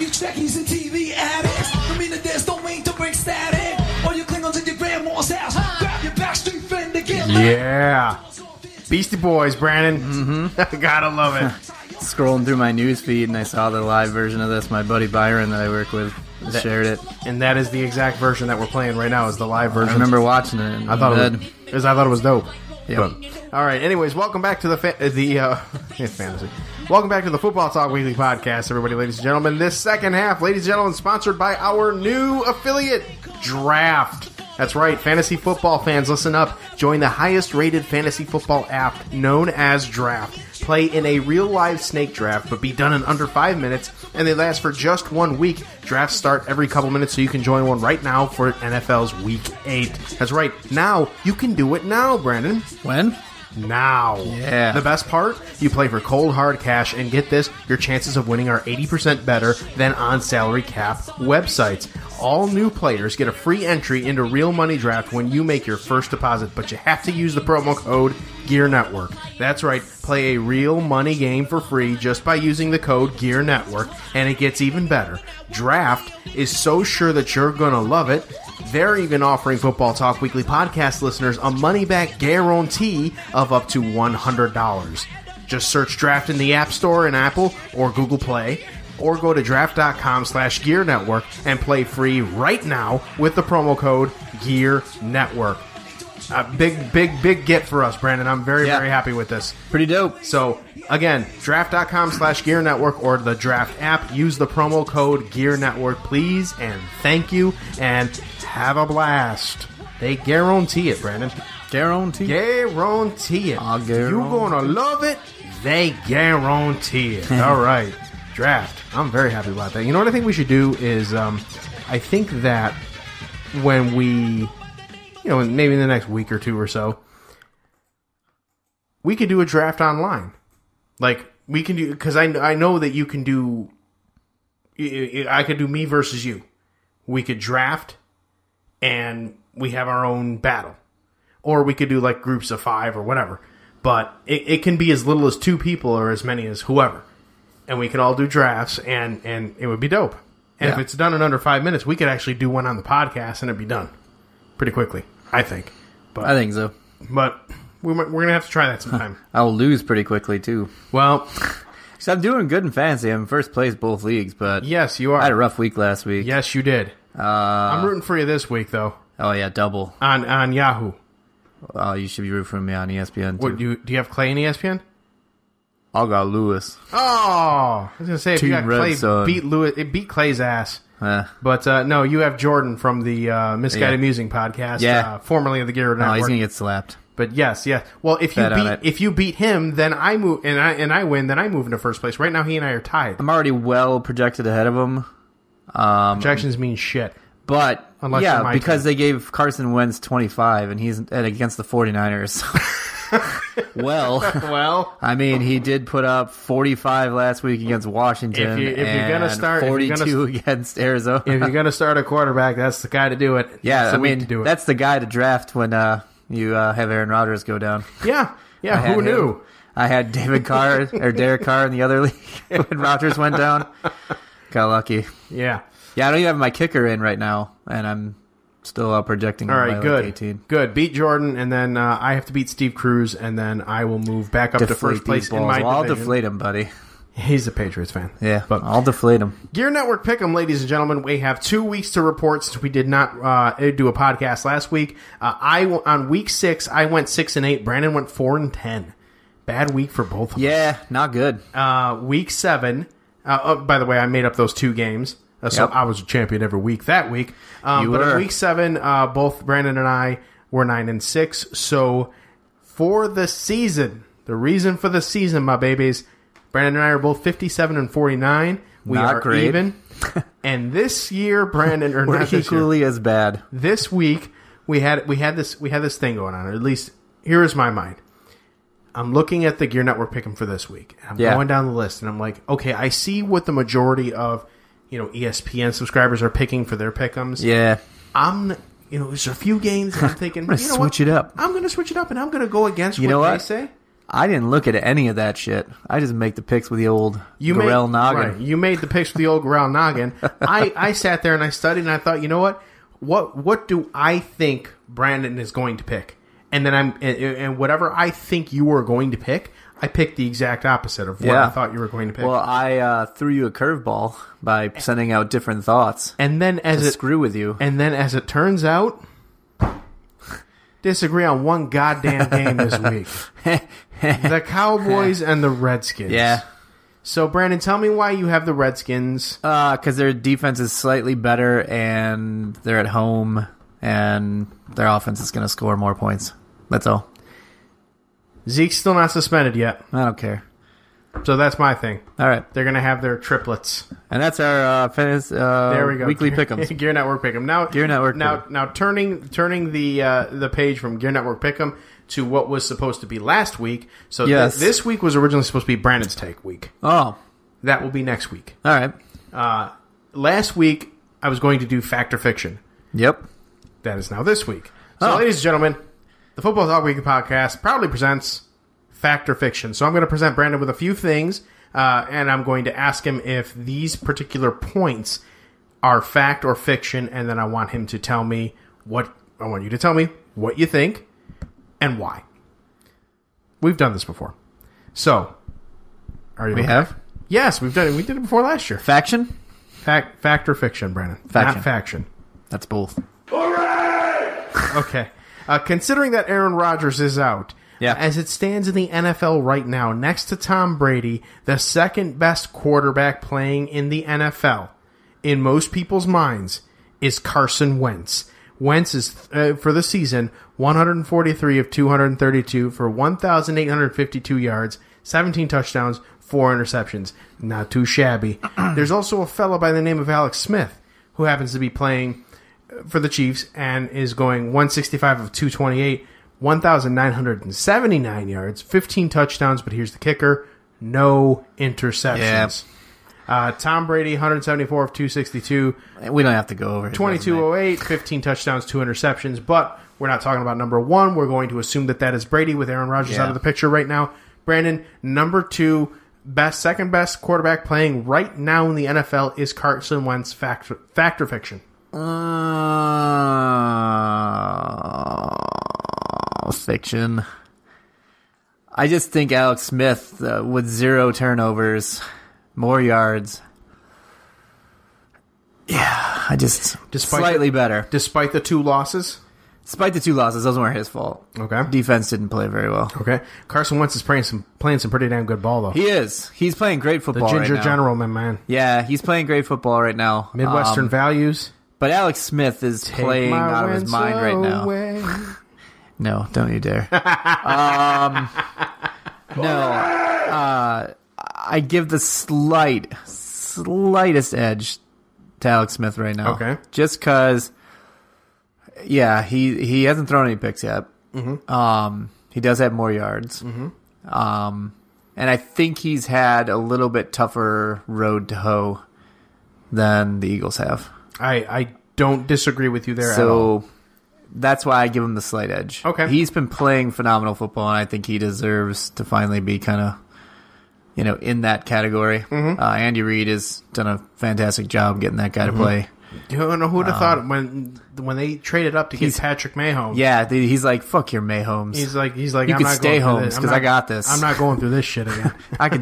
[SPEAKER 6] You trekkies and TV addicts, I mean the dance don't mean to bring static. Or you cling onto your grandma's house, grab your backstreet friend to get
[SPEAKER 2] Yeah. Beastie Boys, Brandon. Mm-hmm. Gotta love it.
[SPEAKER 5] Scrolling through my news feed and I saw the live version of this. My buddy Byron that I work with shared it.
[SPEAKER 2] And that is the exact version that we're playing right now, is the live version.
[SPEAKER 5] I remember watching it.
[SPEAKER 2] I thought it was dope.
[SPEAKER 5] Yep.
[SPEAKER 2] But, all right. Anyways, welcome back to the fantasy. Welcome back to the Football Talk Weekly Podcast, everybody, ladies and gentlemen. This second half, ladies and gentlemen, sponsored by our new affiliate, Draft. That's right, fantasy football fans, listen up. Join the highest-rated fantasy football app known as Draft. Play in a real live snake draft, but be done in under 5 minutes, and they last for just 1 week. Drafts start every couple minutes, so you can join one right now for NFL's Week 8. That's right, now. You can do it now, Brandon.
[SPEAKER 5] When?
[SPEAKER 2] Now.
[SPEAKER 5] Yeah.
[SPEAKER 2] The best part? You play for cold, hard cash, and get this, your chances of winning are 80% better than on salary cap websites. All new players get a free entry into Real Money Draft when you make your first deposit, but you have to use the promo code GERE Network. That's right, play a real money game for free just by using the code GERE Network, and it gets even better. Draft is so sure that you're going to love it, they're even offering Football Talk Weekly podcast listeners a money-back guarantee of up to $100. Just search Draft in the App Store in Apple or Google Play, or go to draft.com/GERE Network and play free right now with the promo code GERE Network. A big get for us, Brandon. I'm very happy with this.
[SPEAKER 5] Pretty dope.
[SPEAKER 2] So, again, draft.com/GERE Network or the Draft app. Use the promo code GERE Network, please, and thank you, and have a blast. They guarantee it, Brandon.
[SPEAKER 5] Guarantee?
[SPEAKER 2] Guarantee it.
[SPEAKER 5] I'll guarantee.
[SPEAKER 2] You're going to love it. They guarantee it. All right. Draft. I'm very happy about that. You know what I think we should do is, I think that when we, maybe in the next week or two or so, we could do a draft online. Like, we can do, because I know that you can do, I could do me versus you. We could draft, and we have our own battle. Or we could do, like, groups of 5 or whatever. But it can be as little as 2 people or as many as whoever. And we could all do drafts, and it would be dope. And if it's done in under 5 minutes, we could actually do one on the podcast, and it'd be done pretty quickly, I think. But,
[SPEAKER 5] I think so.
[SPEAKER 2] But we're going to have to try that sometime.
[SPEAKER 5] I'll lose pretty quickly, too.
[SPEAKER 2] Well...
[SPEAKER 5] So I'm doing good in fantasy. I'm in first place both leagues, but...
[SPEAKER 2] Yes, you are.
[SPEAKER 5] I had a rough week last week.
[SPEAKER 2] Yes, you did. I'm rooting for you this week, though.
[SPEAKER 5] Oh, yeah, double.
[SPEAKER 2] On Yahoo.
[SPEAKER 5] Oh, you should be rooting for me on ESPN, too.
[SPEAKER 2] What, do you have Clay in ESPN?
[SPEAKER 5] I got Lewis.
[SPEAKER 2] Oh! I was going to say, if you got Clay, beat Lewis, it beat Clay's ass. But, no, you have Jordan from the Misguided Musing podcast, formerly of the GERE Network.
[SPEAKER 5] No, he's going to get slapped.
[SPEAKER 2] But yes. Well, if you beat him, then I move and I win, then I move into first place. Right now, he and I are tied.
[SPEAKER 5] I'm already well projected ahead of him.
[SPEAKER 2] Projections mean shit.
[SPEAKER 5] But
[SPEAKER 2] Unless
[SPEAKER 5] because they gave Carson Wentz 25, and he's against the 49ers. Well, I mean, he did put up 45 last week against Washington.
[SPEAKER 2] If you're gonna start
[SPEAKER 5] 42 against Arizona.
[SPEAKER 2] If you're gonna start a quarterback, that's the guy to do it.
[SPEAKER 5] Yeah, that's the guy to draft when you have Aaron Rodgers go down.
[SPEAKER 2] Yeah. Who knew?
[SPEAKER 5] I had David Carr or Derek Carr in the other league when Rodgers went down. Got lucky.
[SPEAKER 2] Yeah.
[SPEAKER 5] I don't even have my kicker in right now, and I'm still projecting.
[SPEAKER 2] All right, good.
[SPEAKER 5] Like 18.
[SPEAKER 2] Good. Beat Jordan, and then I have to beat Steve Cruz, and then I will move back up to first place in my division.
[SPEAKER 5] I'll deflate him, buddy.
[SPEAKER 2] He's a Patriots fan.
[SPEAKER 5] Yeah, but I'll deflate him.
[SPEAKER 2] GERE Network Pick'em, ladies and gentlemen. We have 2 weeks to report since we did not do a podcast last week. On week 6, I went 6-8. Brandon went 4-10. Bad week for both of us.
[SPEAKER 5] Yeah, not good.
[SPEAKER 2] Week 7. By the way, I made up those 2 games. So I was a champion every week that week. But in week 7, both Brandon and I were 9-6. So for the season, the reason for the season, my babies, Brandon and I are both 57-49. We
[SPEAKER 5] not
[SPEAKER 2] are
[SPEAKER 5] great.
[SPEAKER 2] even. And this year, Brandon, or
[SPEAKER 5] we're
[SPEAKER 2] not this
[SPEAKER 5] equally
[SPEAKER 2] year,
[SPEAKER 5] as bad.
[SPEAKER 2] This week we had this thing going on. Or at least here is my mind. I'm looking at the GERE Network Pick'em for this week. I'm going down the list, and I'm like, okay, I see what the majority of ESPN subscribers are picking for their pick'ems.
[SPEAKER 5] Yeah,
[SPEAKER 2] there's a few games that I'm thinking,
[SPEAKER 5] I'm gonna switch it up.
[SPEAKER 2] I'm going to switch it up, and I'm going to go against what they say.
[SPEAKER 5] I didn't look at any of that shit. I just make the picks with the old Gorell noggin.
[SPEAKER 2] Right, you made the picks with the old Gorell noggin. I sat there and I studied, and I thought, you know what? What do I think Brandon is going to pick? And then and whatever I think you are going to pick, I picked the exact opposite of what I thought you were going to pick.
[SPEAKER 5] Well, I threw you a curveball by sending out different thoughts.
[SPEAKER 2] And then
[SPEAKER 5] screw with you.
[SPEAKER 2] And then as it turns out, disagree on one goddamn game this week. The Cowboys and the Redskins.
[SPEAKER 5] Yeah.
[SPEAKER 2] So, Brandon, tell me why you have the Redskins.
[SPEAKER 5] Because their defense is slightly better, and they're at home, and their offense is going to score more points. That's all.
[SPEAKER 2] Zeke's still not suspended yet.
[SPEAKER 5] I don't care.
[SPEAKER 2] So that's my thing.
[SPEAKER 5] All right.
[SPEAKER 2] They're going to have their triplets.
[SPEAKER 5] And that's our
[SPEAKER 2] there we go.
[SPEAKER 5] Weekly pick'ems.
[SPEAKER 2] GERE Network Pick'em. Now turning the page from GERE Network Pick'em to what was supposed to be last week. So this week was originally supposed to be Brandon's Take week.
[SPEAKER 5] Oh.
[SPEAKER 2] That will be next week.
[SPEAKER 5] All right.
[SPEAKER 2] Last week, I was going to do Fact or Fiction.
[SPEAKER 5] Yep.
[SPEAKER 2] That is now this week. So, ladies and gentlemen, the Football Talk Weekly podcast proudly presents Fact or Fiction. So I'm going to present Brandon with a few things, and I'm going to ask him if these particular points are fact or fiction, and then I want him to tell me what you think and why. We've done this before. So, are you?
[SPEAKER 5] We have?
[SPEAKER 2] Yes, we've done it. We did it before last year.
[SPEAKER 5] Faction?
[SPEAKER 2] Fact or fiction, Brandon?
[SPEAKER 5] Faction.
[SPEAKER 2] Not faction.
[SPEAKER 5] That's both.
[SPEAKER 4] Hooray!
[SPEAKER 2] Okay. Considering that Aaron Rodgers is out, as it stands in the NFL right now, next to Tom Brady, the second best quarterback playing in the NFL, in most people's minds, is Carson Wentz. Wentz is, for the season, 143 of 232 for 1,852 yards, 17 touchdowns, 4 interceptions. Not too shabby. There's also a fellow by the name of Alex Smith, who happens to be playing for the Chiefs and is going 165 of 228, 1,979 yards, 15 touchdowns, but here's the kicker, no interceptions. Tom Brady, 174 of 262.
[SPEAKER 5] We don't have to go over it.
[SPEAKER 2] 2208, 15 touchdowns, 2 interceptions. But We're not talking about number 1. We're going to assume that is Brady with Aaron Rodgers out of the picture right now. Brandon, number 2, second best quarterback playing right now in the NFL is Carson Wentz. Fact or fiction?
[SPEAKER 5] Fiction. I just think Alex Smith with 0 turnovers, more yards. Yeah, slightly better.
[SPEAKER 2] Despite the 2 losses?
[SPEAKER 5] Despite the 2 losses, those weren't his fault.
[SPEAKER 2] Okay.
[SPEAKER 5] Defense didn't play very well.
[SPEAKER 2] Okay. Carson Wentz is playing some pretty damn good ball, though.
[SPEAKER 5] He is. He's playing great football right now.
[SPEAKER 2] The Ginger General, my man.
[SPEAKER 5] Yeah, he's playing great football right now.
[SPEAKER 2] Midwestern values.
[SPEAKER 5] But Alex Smith is playing out of his mind right now. No, don't you dare. I give the slightest edge to Alex Smith right now.
[SPEAKER 2] Okay.
[SPEAKER 5] Just because, he hasn't thrown any picks yet. Mm-hmm. He does have more yards. Mm-hmm. And I think he's had a little bit tougher road to hoe than the Eagles have.
[SPEAKER 2] I don't disagree with you there at all.
[SPEAKER 5] So that's why I give him the slight edge.
[SPEAKER 2] Okay.
[SPEAKER 5] He's been playing phenomenal football, and I think he deserves to finally be kind of, in that category. Mm-hmm. Andy Reid has done a fantastic job getting that guy to play.
[SPEAKER 2] You know, who would have thought when they traded up to get Patrick Mahomes?
[SPEAKER 5] Yeah, he's like, fuck your Mahomes.
[SPEAKER 2] He's like,
[SPEAKER 5] you
[SPEAKER 2] I'm
[SPEAKER 5] could
[SPEAKER 2] not
[SPEAKER 5] stay
[SPEAKER 2] going
[SPEAKER 5] Holmes because I got this.
[SPEAKER 2] I'm not going through this shit again.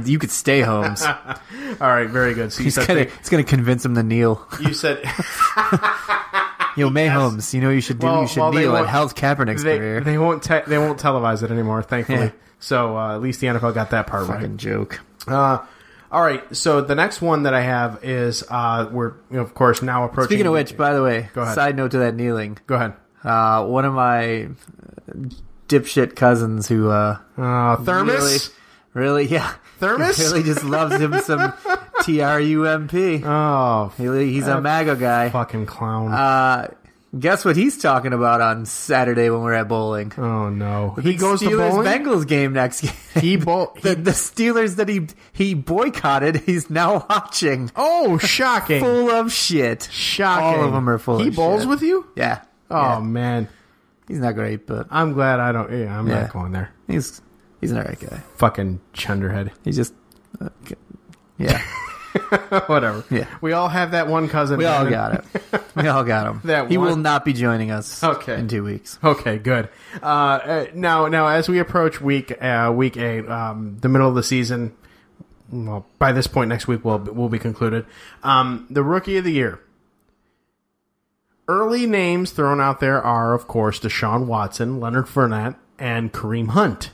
[SPEAKER 5] You could stay Holmes.
[SPEAKER 2] All right, very good. So
[SPEAKER 5] it's gonna convince him to kneel.
[SPEAKER 2] You said,
[SPEAKER 5] Mahomes. You should do. You should kneel at Health Kaepernick's career.
[SPEAKER 2] They won't televise it anymore, thankfully. Yeah. So at least the NFL got that part right.
[SPEAKER 5] Fucking joke.
[SPEAKER 2] All right, so the next one that I have is we're of course now approaching.
[SPEAKER 5] Speaking of which, by the way,
[SPEAKER 2] go ahead.
[SPEAKER 5] Side note to that kneeling.
[SPEAKER 2] Go ahead.
[SPEAKER 5] One of my dipshit cousins who
[SPEAKER 2] Thermos
[SPEAKER 5] really yeah
[SPEAKER 2] Thermos
[SPEAKER 5] really just loves him some TRUMP.
[SPEAKER 2] Oh,
[SPEAKER 5] he's a MAGA guy.
[SPEAKER 2] Fucking clown.
[SPEAKER 5] Guess what he's talking about on Saturday when we're at bowling?
[SPEAKER 2] Oh no, he goes to
[SPEAKER 5] bowling. Bengals game next game. The Steelers that he boycotted. He's now watching.
[SPEAKER 2] Oh, shocking!
[SPEAKER 5] Full of shit.
[SPEAKER 2] Shocking.
[SPEAKER 5] All of them are full.
[SPEAKER 2] He
[SPEAKER 5] of
[SPEAKER 2] bowls
[SPEAKER 5] shit.
[SPEAKER 2] with you?
[SPEAKER 5] Yeah.
[SPEAKER 2] Oh man,
[SPEAKER 5] he's not great, but
[SPEAKER 2] I'm glad I don't. Yeah, I'm not going there.
[SPEAKER 5] He's an alright guy.
[SPEAKER 2] Fucking chunderhead.
[SPEAKER 5] He's just yeah.
[SPEAKER 2] Whatever.
[SPEAKER 5] Yeah.
[SPEAKER 2] We all have that one cousin.
[SPEAKER 5] We all got it. We all got him. He will not be joining us in 2 weeks.
[SPEAKER 2] Okay, good. Now, as we approach week 8, the middle of the season, well, by this point next week will be concluded. The Rookie of the Year. Early names thrown out there are, of course, Deshaun Watson, Leonard Fournette, and Kareem Hunt.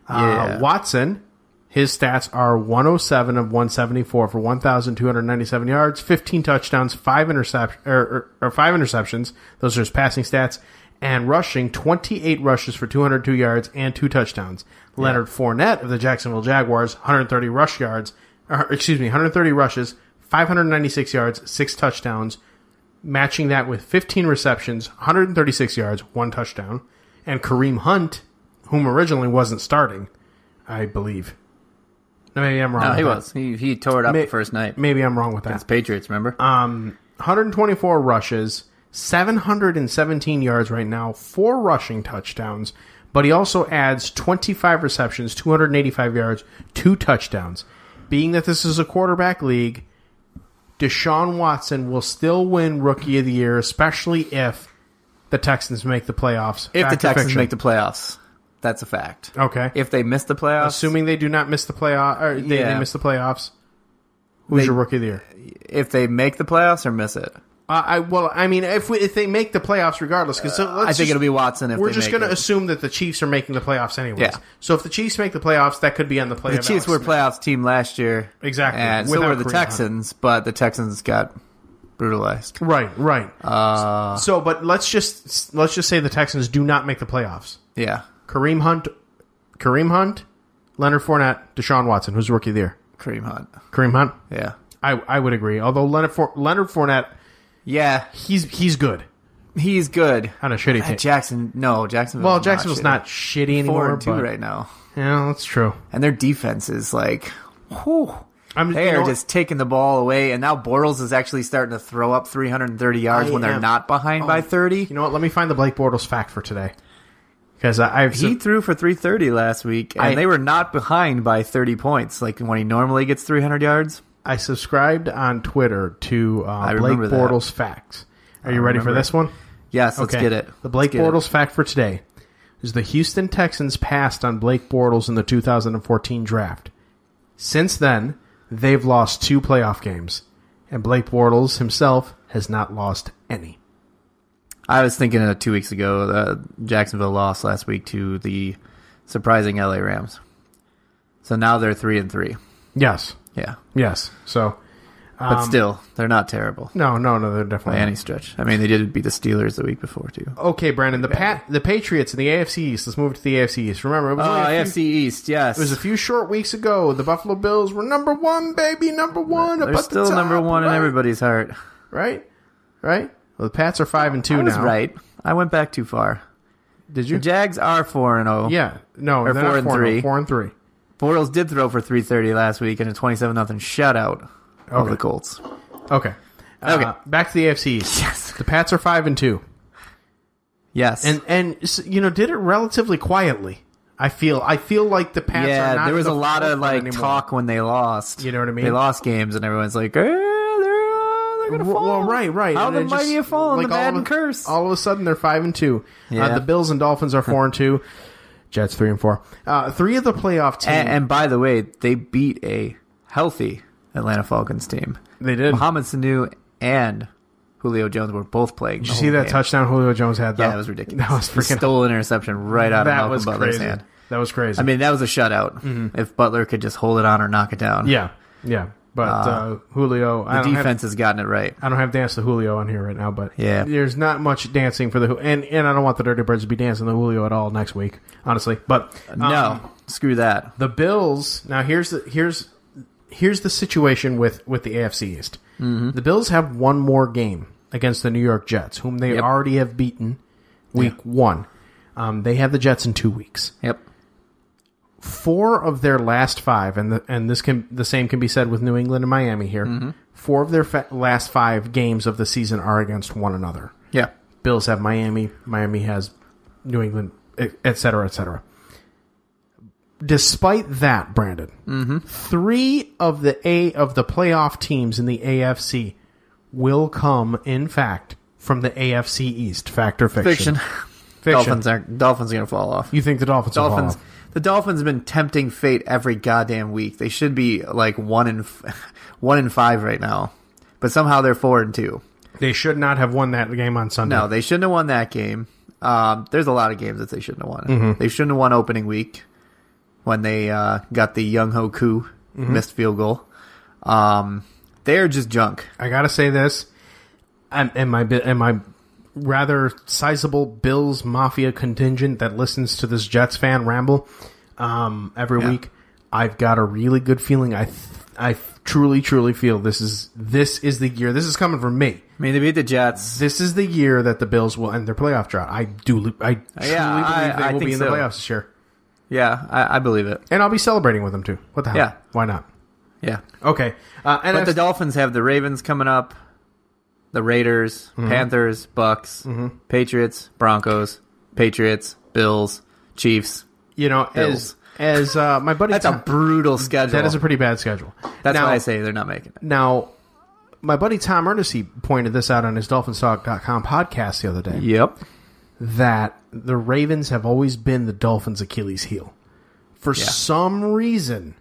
[SPEAKER 2] Watson... His stats are 107 of 174 for 1,297 yards, 15 touchdowns, 5 interceptions. Those are his passing stats. And rushing, 28 rushes for 202 yards and 2 touchdowns. Yeah. Leonard Fournette of the Jacksonville Jaguars, 130 rushes, 596 yards, 6 touchdowns. Matching that with 15 receptions, 136 yards, 1 touchdown. And Kareem Hunt, whom originally wasn't starting, I believe. No, maybe I'm wrong.
[SPEAKER 5] No, he was. He tore it up the first night.
[SPEAKER 2] Maybe I'm wrong with that.
[SPEAKER 5] Against Patriots, remember?
[SPEAKER 2] 124 rushes, 717 yards right now, 4 rushing touchdowns, but he also adds 25 receptions, 285 yards, 2 touchdowns. Being that this is a quarterback league, Deshaun Watson will still win Rookie of the Year, especially if the Texans make the playoffs.
[SPEAKER 5] If the Texans make the playoffs. That's a fact.
[SPEAKER 2] Okay.
[SPEAKER 5] If they miss the playoffs,
[SPEAKER 2] assuming they do not miss the playoff, or they miss the playoffs, who's your Rookie of the Year?
[SPEAKER 5] If they make the playoffs or miss it,
[SPEAKER 2] if they make the playoffs regardless, because
[SPEAKER 5] I think it'll be Watson.
[SPEAKER 2] We're just going to assume that the Chiefs are making the playoffs anyways.
[SPEAKER 5] Yeah.
[SPEAKER 2] So if the Chiefs make the playoffs, that could be on the playoffs.
[SPEAKER 5] The Chiefs were a playoffs team last year,
[SPEAKER 2] exactly,
[SPEAKER 5] and so were the Texans, but the Texans got brutalized.
[SPEAKER 2] Right. But let's just say the Texans do not make the playoffs.
[SPEAKER 5] Yeah.
[SPEAKER 2] Kareem Hunt, Leonard Fournette, Deshaun Watson. Who's Rookie of the Year?
[SPEAKER 5] Kareem Hunt.
[SPEAKER 2] Yeah. I would agree. Although Leonard Fournette,
[SPEAKER 5] yeah,
[SPEAKER 2] he's good.
[SPEAKER 5] He's good.
[SPEAKER 2] On a shitty team.
[SPEAKER 5] Jacksonville.
[SPEAKER 2] Well, Jacksonville's not shitty anymore.
[SPEAKER 5] 4-2 right now.
[SPEAKER 2] Yeah, that's true.
[SPEAKER 5] And their defense is like, whew. They are just taking the ball away, and now Bortles is actually starting to throw up 330 yards when they're not behind by 30.
[SPEAKER 2] You know what? Let me find the Blake Bortles fact for today. Because
[SPEAKER 5] he threw for 330 last week, and they were not behind by 30 points, like when he normally gets 300 yards.
[SPEAKER 2] I subscribed on Twitter to Blake Bortles facts. Are you ready for this one?
[SPEAKER 5] Yes, let's get it.
[SPEAKER 2] The Blake Bortles fact for today is the Houston Texans passed on Blake Bortles in the 2014 draft. Since then, they've lost 2 playoff games, and Blake Bortles himself has not lost any.
[SPEAKER 5] I was thinking 2 weeks ago, Jacksonville lost last week to the surprising LA Rams. So now they're 3-3.
[SPEAKER 2] Yes.
[SPEAKER 5] Yeah.
[SPEAKER 2] Yes. So,
[SPEAKER 5] but still, they're not terrible.
[SPEAKER 2] No, they're definitely
[SPEAKER 5] by any stretch. I mean, they did beat the Steelers the week before too.
[SPEAKER 2] Okay, Brandon, the Patriots in the AFC East. Let's move to the AFC East. Remember, it was
[SPEAKER 5] AFC East. Yes,
[SPEAKER 2] it was a few short weeks ago. The Buffalo Bills were number 1, baby, number 1.
[SPEAKER 5] They're still number 1 in everybody's heart.
[SPEAKER 2] Right. Well, the Pats are 5-2 now. I was
[SPEAKER 5] right. I went back too far.
[SPEAKER 2] Did you?
[SPEAKER 5] The Jags are 4-0.
[SPEAKER 2] Yeah. No, they're 4-3. 4-3.
[SPEAKER 5] Bortles did throw for 330 last week in a 27-0 shutout of the Colts.
[SPEAKER 2] Okay. Back to the AFC East.
[SPEAKER 5] Yes.
[SPEAKER 2] The Pats are 5-2.
[SPEAKER 5] Yes.
[SPEAKER 2] And did it relatively quietly. I feel like the Pats are not.
[SPEAKER 5] There was a lot of talk when they lost.
[SPEAKER 2] You know what I mean?
[SPEAKER 5] They lost games and everyone's like, they're going to fall.
[SPEAKER 2] Well, right.
[SPEAKER 5] How the mighty have fallen, the Madden curse.
[SPEAKER 2] All of a sudden, they're 5-2. Yeah. The Bills and Dolphins are 4-2. Jets 3-4. 3 of the playoff teams.
[SPEAKER 5] And by the way, they beat a healthy Atlanta Falcons team.
[SPEAKER 2] They did.
[SPEAKER 5] Mohamed Sanu and Julio Jones were both playing.
[SPEAKER 2] Did you see that touchdown Julio Jones had, though?
[SPEAKER 5] Yeah, it was ridiculous.
[SPEAKER 2] That was freaking...
[SPEAKER 5] He stole an interception right out of Malcolm Butler's hand.
[SPEAKER 2] That was crazy.
[SPEAKER 5] I mean, that was a shutout. Mm-hmm. If Butler could just hold it on or knock it down.
[SPEAKER 2] Yeah. But Julio...
[SPEAKER 5] The defense has gotten it right.
[SPEAKER 2] I don't have Dance to Julio on here right now, but
[SPEAKER 5] yeah.
[SPEAKER 2] There's not much dancing for the... And I don't want the Dirty Birds to be dancing to Julio at all next week, honestly. But
[SPEAKER 5] no, screw that.
[SPEAKER 2] The Bills... Now, here's the situation with the AFC East. Mm-hmm. The Bills have one more game against the New York Jets, whom they already have beaten week 1. They have the Jets in 2 weeks.
[SPEAKER 5] Yep.
[SPEAKER 2] 4 of their last 5, and the same can be said with New England and Miami here. Mm-hmm. 4 of their last 5 games of the season are against one another.
[SPEAKER 5] Yeah.
[SPEAKER 2] Bills have Miami. Miami has New England, et cetera, et cetera. Despite that, Brandon, 3 of the playoff teams in the AFC will come, in fact, from the AFC East. Fact or fiction?
[SPEAKER 5] Fiction. Dolphins are going to fall off.
[SPEAKER 2] You think the Dolphins will fall off?
[SPEAKER 5] The Dolphins have been tempting fate every goddamn week. They should be like 1-5 right now, but somehow they're 4-2.
[SPEAKER 2] They should not have won that game on Sunday.
[SPEAKER 5] No, they shouldn't have won that game. There's a lot of games that they shouldn't have won. Mm-hmm. They shouldn't have won opening week when they got the Young Ho Koo missed field goal. They're just junk.
[SPEAKER 2] I gotta say this, and my rather sizable Bills Mafia contingent that listens to this Jets fan ramble every week, I've got a really good feeling. I truly feel this is the year. This is coming from me.
[SPEAKER 5] I mean, they beat the Jets.
[SPEAKER 2] This is the year that the Bills will end their playoff drought. I truly believe they will be in the playoffs this year.
[SPEAKER 5] Yeah, I believe it.
[SPEAKER 2] And I'll be celebrating with them, too. What the hell?
[SPEAKER 5] Yeah.
[SPEAKER 2] Why not?
[SPEAKER 5] Yeah.
[SPEAKER 2] Okay.
[SPEAKER 5] But the Dolphins have the Ravens coming up, the Raiders, Panthers, Bucks, Patriots, Broncos, Patriots, Bills, Chiefs.
[SPEAKER 2] You know,
[SPEAKER 5] Bills.
[SPEAKER 2] as my buddy...
[SPEAKER 5] That's a brutal schedule.
[SPEAKER 2] That is a pretty bad schedule.
[SPEAKER 5] That's why I say they're not making it.
[SPEAKER 2] Now, my buddy Tom Ernest pointed this out on his DolphinsTalk.com podcast the other day.
[SPEAKER 5] Yep.
[SPEAKER 2] That the Ravens have always been the Dolphins' Achilles heel. For some reason,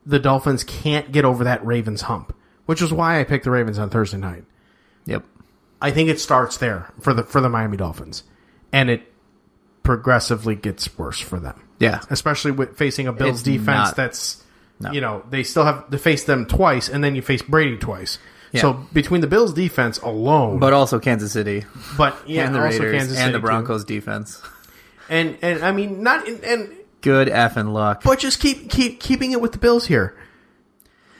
[SPEAKER 2] the Dolphins can't get over that Ravens hump, which is why I picked the Ravens on Thursday night.
[SPEAKER 5] Yep.
[SPEAKER 2] I think it starts there for the Miami Dolphins, and it progressively gets worse for them.
[SPEAKER 5] Yeah.
[SPEAKER 2] Especially with facing a Bills defense they still have to face them twice, and then you face Brady twice. Yeah. So between the Bills defense alone,
[SPEAKER 5] but also Kansas City,
[SPEAKER 2] and the Raiders,
[SPEAKER 5] Kansas City and the Broncos defense,
[SPEAKER 2] and I mean
[SPEAKER 5] good effing luck,
[SPEAKER 2] but just keeping it with the Bills here.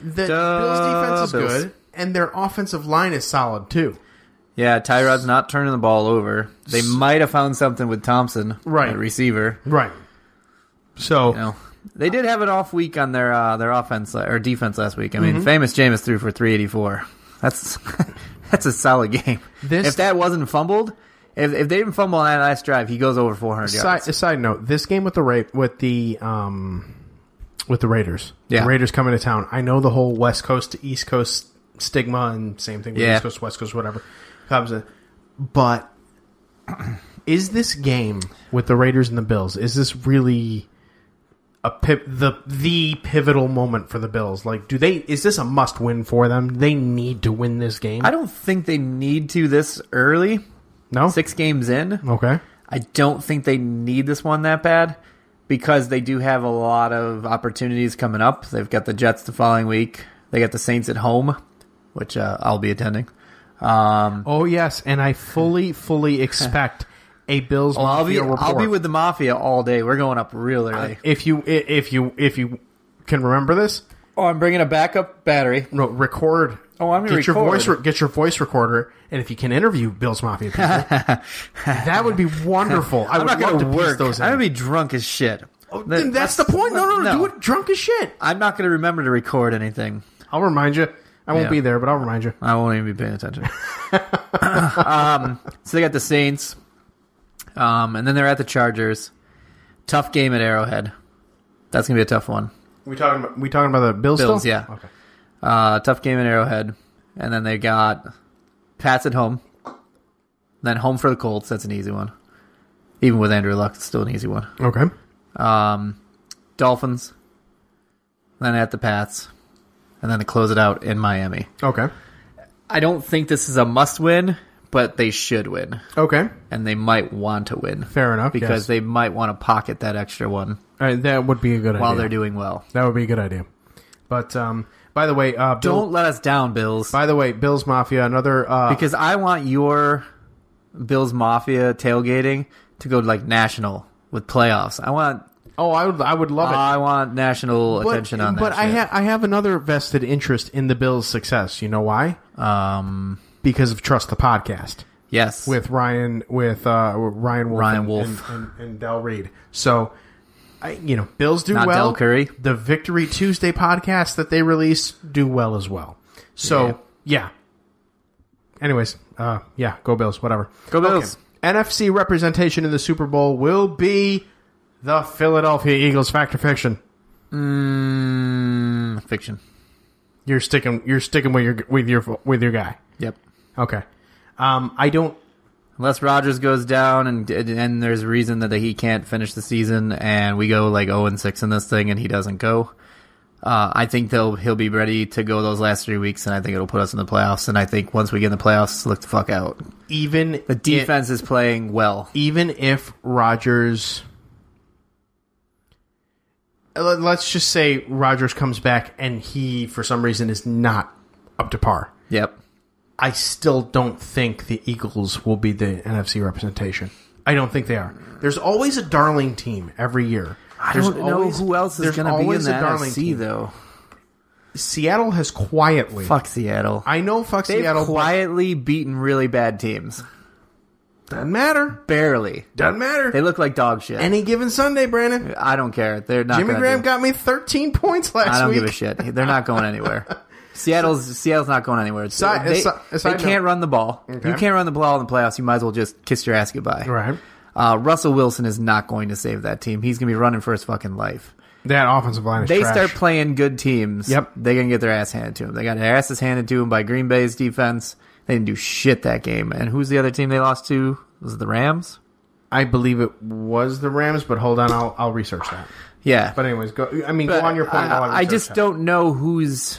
[SPEAKER 2] The Bills defense is good, and their offensive line is solid too.
[SPEAKER 5] Yeah, Tyrod's not turning the ball over. They might have found something with Thompson,
[SPEAKER 2] right,
[SPEAKER 5] at receiver,
[SPEAKER 2] right. So
[SPEAKER 5] They did have an off week on their offense or defense last week. I mean, famous Jameis threw for 384. That's a solid game. If that wasn't fumbled, if they didn't fumble on that last drive, he goes over 400 yards.
[SPEAKER 2] A side note: this game with the Raiders,
[SPEAKER 5] Yeah.
[SPEAKER 2] the Raiders coming to town. I know the whole West Coast to East Coast stigma, and same thing with East Coast, West Coast, whatever comes in. But is this game with the Raiders and the Bills? Is this really the pivotal moment for the Bills? Like, is this a must win for them? They need to win this game.
[SPEAKER 5] I don't think they need to this early.
[SPEAKER 2] No,
[SPEAKER 5] 6 games in.
[SPEAKER 2] Okay,
[SPEAKER 5] I don't think they need this one that bad because they do have a lot of opportunities coming up. They've got the Jets the following week. They got the Saints at home, which I'll be attending.
[SPEAKER 2] Oh yes, and I fully expect a Bills Mafia report.
[SPEAKER 5] I'll be with the Mafia all day. We're going up real early.
[SPEAKER 2] If you can remember this.
[SPEAKER 5] Oh, I'm bringing a backup battery.
[SPEAKER 2] No, record.
[SPEAKER 5] Oh, I'm going to record.
[SPEAKER 2] Get your voice recorder, and if you can interview Bills Mafia people, that would be wonderful. I would love to piece those in.
[SPEAKER 5] I'm going to be drunk as shit.
[SPEAKER 2] Oh, that's the point. No, do it drunk as shit.
[SPEAKER 5] I'm not going to remember to record anything.
[SPEAKER 2] I'll remind you. I won't be there, but I'll remind you.
[SPEAKER 5] I won't even be paying attention. So they got the Saints, and then they're at the Chargers. Tough game at Arrowhead. That's going to be a tough one.
[SPEAKER 2] We talking about the Bills
[SPEAKER 5] still?
[SPEAKER 2] Yeah.
[SPEAKER 5] Okay. Tough game at Arrowhead. And then they got Pats at home. Then home for the Colts. That's an easy one. Even with Andrew Luck, it's still an easy one.
[SPEAKER 2] Okay.
[SPEAKER 5] Dolphins. Then at the Pats. And then to close it out in Miami.
[SPEAKER 2] Okay.
[SPEAKER 5] I don't think this is a must-win, but they should win.
[SPEAKER 2] Okay.
[SPEAKER 5] And they might want to win.
[SPEAKER 2] Fair enough,
[SPEAKER 5] because they might want to pocket that extra one.
[SPEAKER 2] That would be a good idea.
[SPEAKER 5] While they're doing well.
[SPEAKER 2] That would be a good idea. But, by the way...
[SPEAKER 5] don't let us down, Bills.
[SPEAKER 2] By the way, Bills Mafia, another...
[SPEAKER 5] because I want your Bills Mafia tailgating to go like national with playoffs. I want...
[SPEAKER 2] Oh, I would love it.
[SPEAKER 5] I want national attention on that.
[SPEAKER 2] But I have another vested interest in the Bills' success. You know why? Because of Trust the Podcast.
[SPEAKER 5] Yes,
[SPEAKER 2] with Ryan Wolf, and Del Reed. So, Bills do
[SPEAKER 5] Not
[SPEAKER 2] well.
[SPEAKER 5] Del Curry.
[SPEAKER 2] The Victory Tuesday podcast that they release do well as well. So yeah. Anyways, go Bills. Whatever.
[SPEAKER 5] Go Bills.
[SPEAKER 2] Okay. NFC representation in the Super Bowl will be the Philadelphia Eagles. Fact or fiction?
[SPEAKER 5] Fiction.
[SPEAKER 2] You're sticking with your guy.
[SPEAKER 5] Yep.
[SPEAKER 2] Okay. I don't.
[SPEAKER 5] Unless Rodgers goes down and there's a reason that he can't finish the season and we go like 0-6 in this thing and he doesn't go. I think he'll be ready to go those last 3 weeks, and I think it'll put us in the playoffs. And I think once we get in the playoffs, look the fuck out.
[SPEAKER 2] Even
[SPEAKER 5] the defense is playing well.
[SPEAKER 2] Even if Rodgers, let's just say Rodgers comes back and he, for some reason, is not up to par.
[SPEAKER 5] Yep.
[SPEAKER 2] I still don't think the Eagles will be the NFC representation. I don't think they are. There's always a darling team every year.
[SPEAKER 5] I don't know who else is going to be in the NFC, though.
[SPEAKER 2] Seattle has quietly...
[SPEAKER 5] Fuck Seattle.
[SPEAKER 2] I know Seattle.
[SPEAKER 5] They've quietly beaten really bad teams.
[SPEAKER 2] Doesn't matter.
[SPEAKER 5] Barely.
[SPEAKER 2] Doesn't matter.
[SPEAKER 5] They look like dog shit.
[SPEAKER 2] Any given Sunday, Brandon.
[SPEAKER 5] I don't care. They're not.
[SPEAKER 2] Jimmy Graham got me 13 points last week.
[SPEAKER 5] I don't give a shit. They're not going anywhere. Seattle's not going anywhere. They can't run the ball. Okay. You can't run the ball in the playoffs. You might as well just kiss your ass goodbye.
[SPEAKER 2] Right.
[SPEAKER 5] Russell Wilson is not going to save that team. He's going to be running for his fucking life.
[SPEAKER 2] That offensive line is trash.
[SPEAKER 5] They start playing good teams.
[SPEAKER 2] Yep.
[SPEAKER 5] They're going to get their ass handed to them. They got their asses handed to them by Green Bay's defense. They didn't do shit that game. And who's the other team they lost to? Was it the Rams?
[SPEAKER 2] I believe it was the Rams, but hold on, I'll research that.
[SPEAKER 5] Yeah.
[SPEAKER 2] But anyways, go on your point.
[SPEAKER 5] I just don't know who's...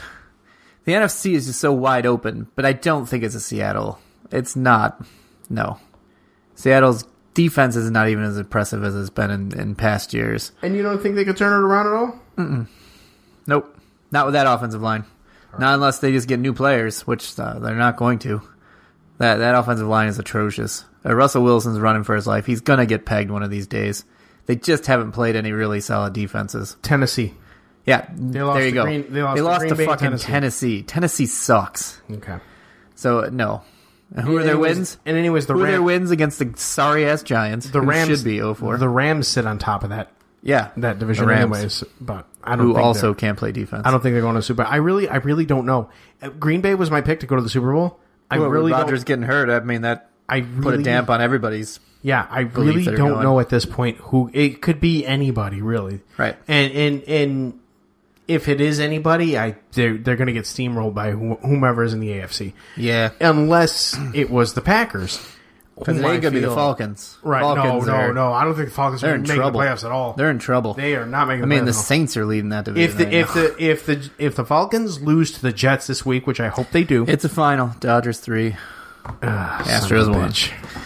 [SPEAKER 5] The NFC is just so wide open, but I don't think it's a Seattle. It's not. No. Seattle's defense is not even as impressive as it's been in past years.
[SPEAKER 2] And you don't think they could turn it around at all?
[SPEAKER 5] Mm-mm. Nope. Not with that offensive line. Right. Not unless they just get new players, which they're not going to. That offensive line is atrocious. Russell Wilson's running for his life. He's going to get pegged one of these days. They just haven't played any really solid defenses.
[SPEAKER 2] Tennessee.
[SPEAKER 5] Yeah, there you go. They lost to fucking Tennessee. Tennessee sucks.
[SPEAKER 2] Okay.
[SPEAKER 5] So, no. And who are their wins?
[SPEAKER 2] And anyways,
[SPEAKER 5] who are their wins against the sorry-ass Giants?
[SPEAKER 2] The Rams
[SPEAKER 5] should be 0-4.
[SPEAKER 2] The Rams sit on top of that
[SPEAKER 5] Yeah,
[SPEAKER 2] that division
[SPEAKER 5] the Rams,
[SPEAKER 2] anyways. But I don't
[SPEAKER 5] who
[SPEAKER 2] think
[SPEAKER 5] also can't play defense.
[SPEAKER 2] I don't think they're going to the Super Bowl. I really don't know. Green Bay was my pick to go to the Super Bowl.
[SPEAKER 5] Rodgers getting hurt. I mean, that put a damp on everybody's.
[SPEAKER 2] Yeah, I really don't know at this point who it could be. Anybody really,
[SPEAKER 5] right?
[SPEAKER 2] And if it is anybody, they're going to get steamrolled by whomever is in the AFC.
[SPEAKER 5] Yeah,
[SPEAKER 2] unless it was the Packers.
[SPEAKER 5] Because it ain't going to be the Falcons.
[SPEAKER 2] Right,
[SPEAKER 5] Falcons
[SPEAKER 2] no. I don't think the Falcons are making the playoffs at all.
[SPEAKER 5] They're in trouble.
[SPEAKER 2] They are not making the playoffs.
[SPEAKER 5] I mean, the Saints are leading that division.
[SPEAKER 2] If the Falcons lose to the Jets this week, which I hope they do.
[SPEAKER 5] It's a final. Dodgers 3. Astros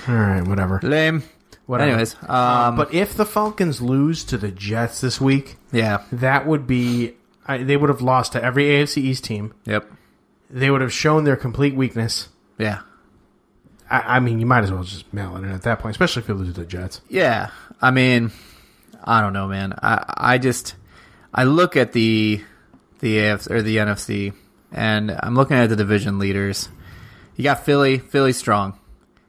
[SPEAKER 5] 1.
[SPEAKER 2] All right, whatever.
[SPEAKER 5] Lame.
[SPEAKER 2] Whatever.
[SPEAKER 5] Anyways.
[SPEAKER 2] But if the Falcons lose to the Jets this week, that would be... they would have lost to every AFC East team.
[SPEAKER 5] Yep.
[SPEAKER 2] They would have shown their complete weakness.
[SPEAKER 5] Yeah.
[SPEAKER 2] I mean, you might as well just mail it in at that point, especially if you lose to the Jets.
[SPEAKER 5] Yeah. I mean, I don't know, man. I look at the AFC or the NFC, and I'm looking at the division leaders. You got Philly strong.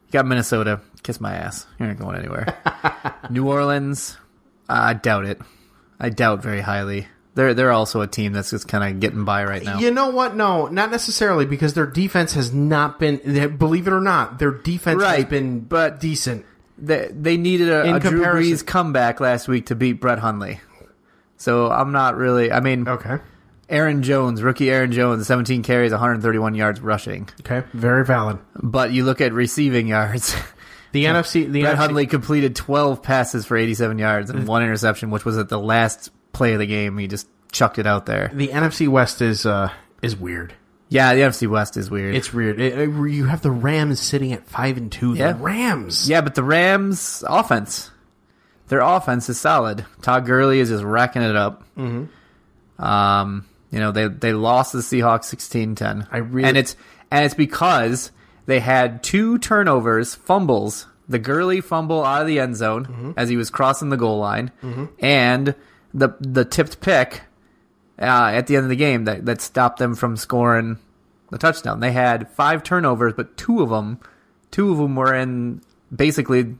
[SPEAKER 5] You got Minnesota, kiss my ass. You're not going anywhere. New Orleans, I doubt it. I doubt very highly. They're also a team that's just kind of getting by right now.
[SPEAKER 2] You know what? No, not necessarily, because their defense has not been. Believe it or not, their defense has been decent.
[SPEAKER 5] They needed a Drew Brees comeback last week to beat Brett Hundley. So I'm not really. I mean,
[SPEAKER 2] okay.
[SPEAKER 5] Rookie Aaron Jones, 17 carries, 131 yards rushing.
[SPEAKER 2] Okay, very valid.
[SPEAKER 5] But you look at receiving yards.
[SPEAKER 2] Brett
[SPEAKER 5] Hundley completed 12 passes for 87 yards and 1 interception, which was at the last play of the game. He just chucked it out there.
[SPEAKER 2] The NFC West is weird.
[SPEAKER 5] Yeah, the NFC West is weird.
[SPEAKER 2] It's weird. You have the Rams sitting at 5-2.
[SPEAKER 5] Yeah.
[SPEAKER 2] The Rams.
[SPEAKER 5] Yeah, but the Rams' offense, their offense is solid. Todd Gurley is just racking it up. Mm-hmm. They lost the Seahawks 16-10. And it's because they had 2 turnovers, fumbles. The Gurley fumble out of the end zone as he was crossing the goal line, and the tipped pick at the end of the game that stopped them from scoring the touchdown. They had 5 turnovers, but two of them were in basically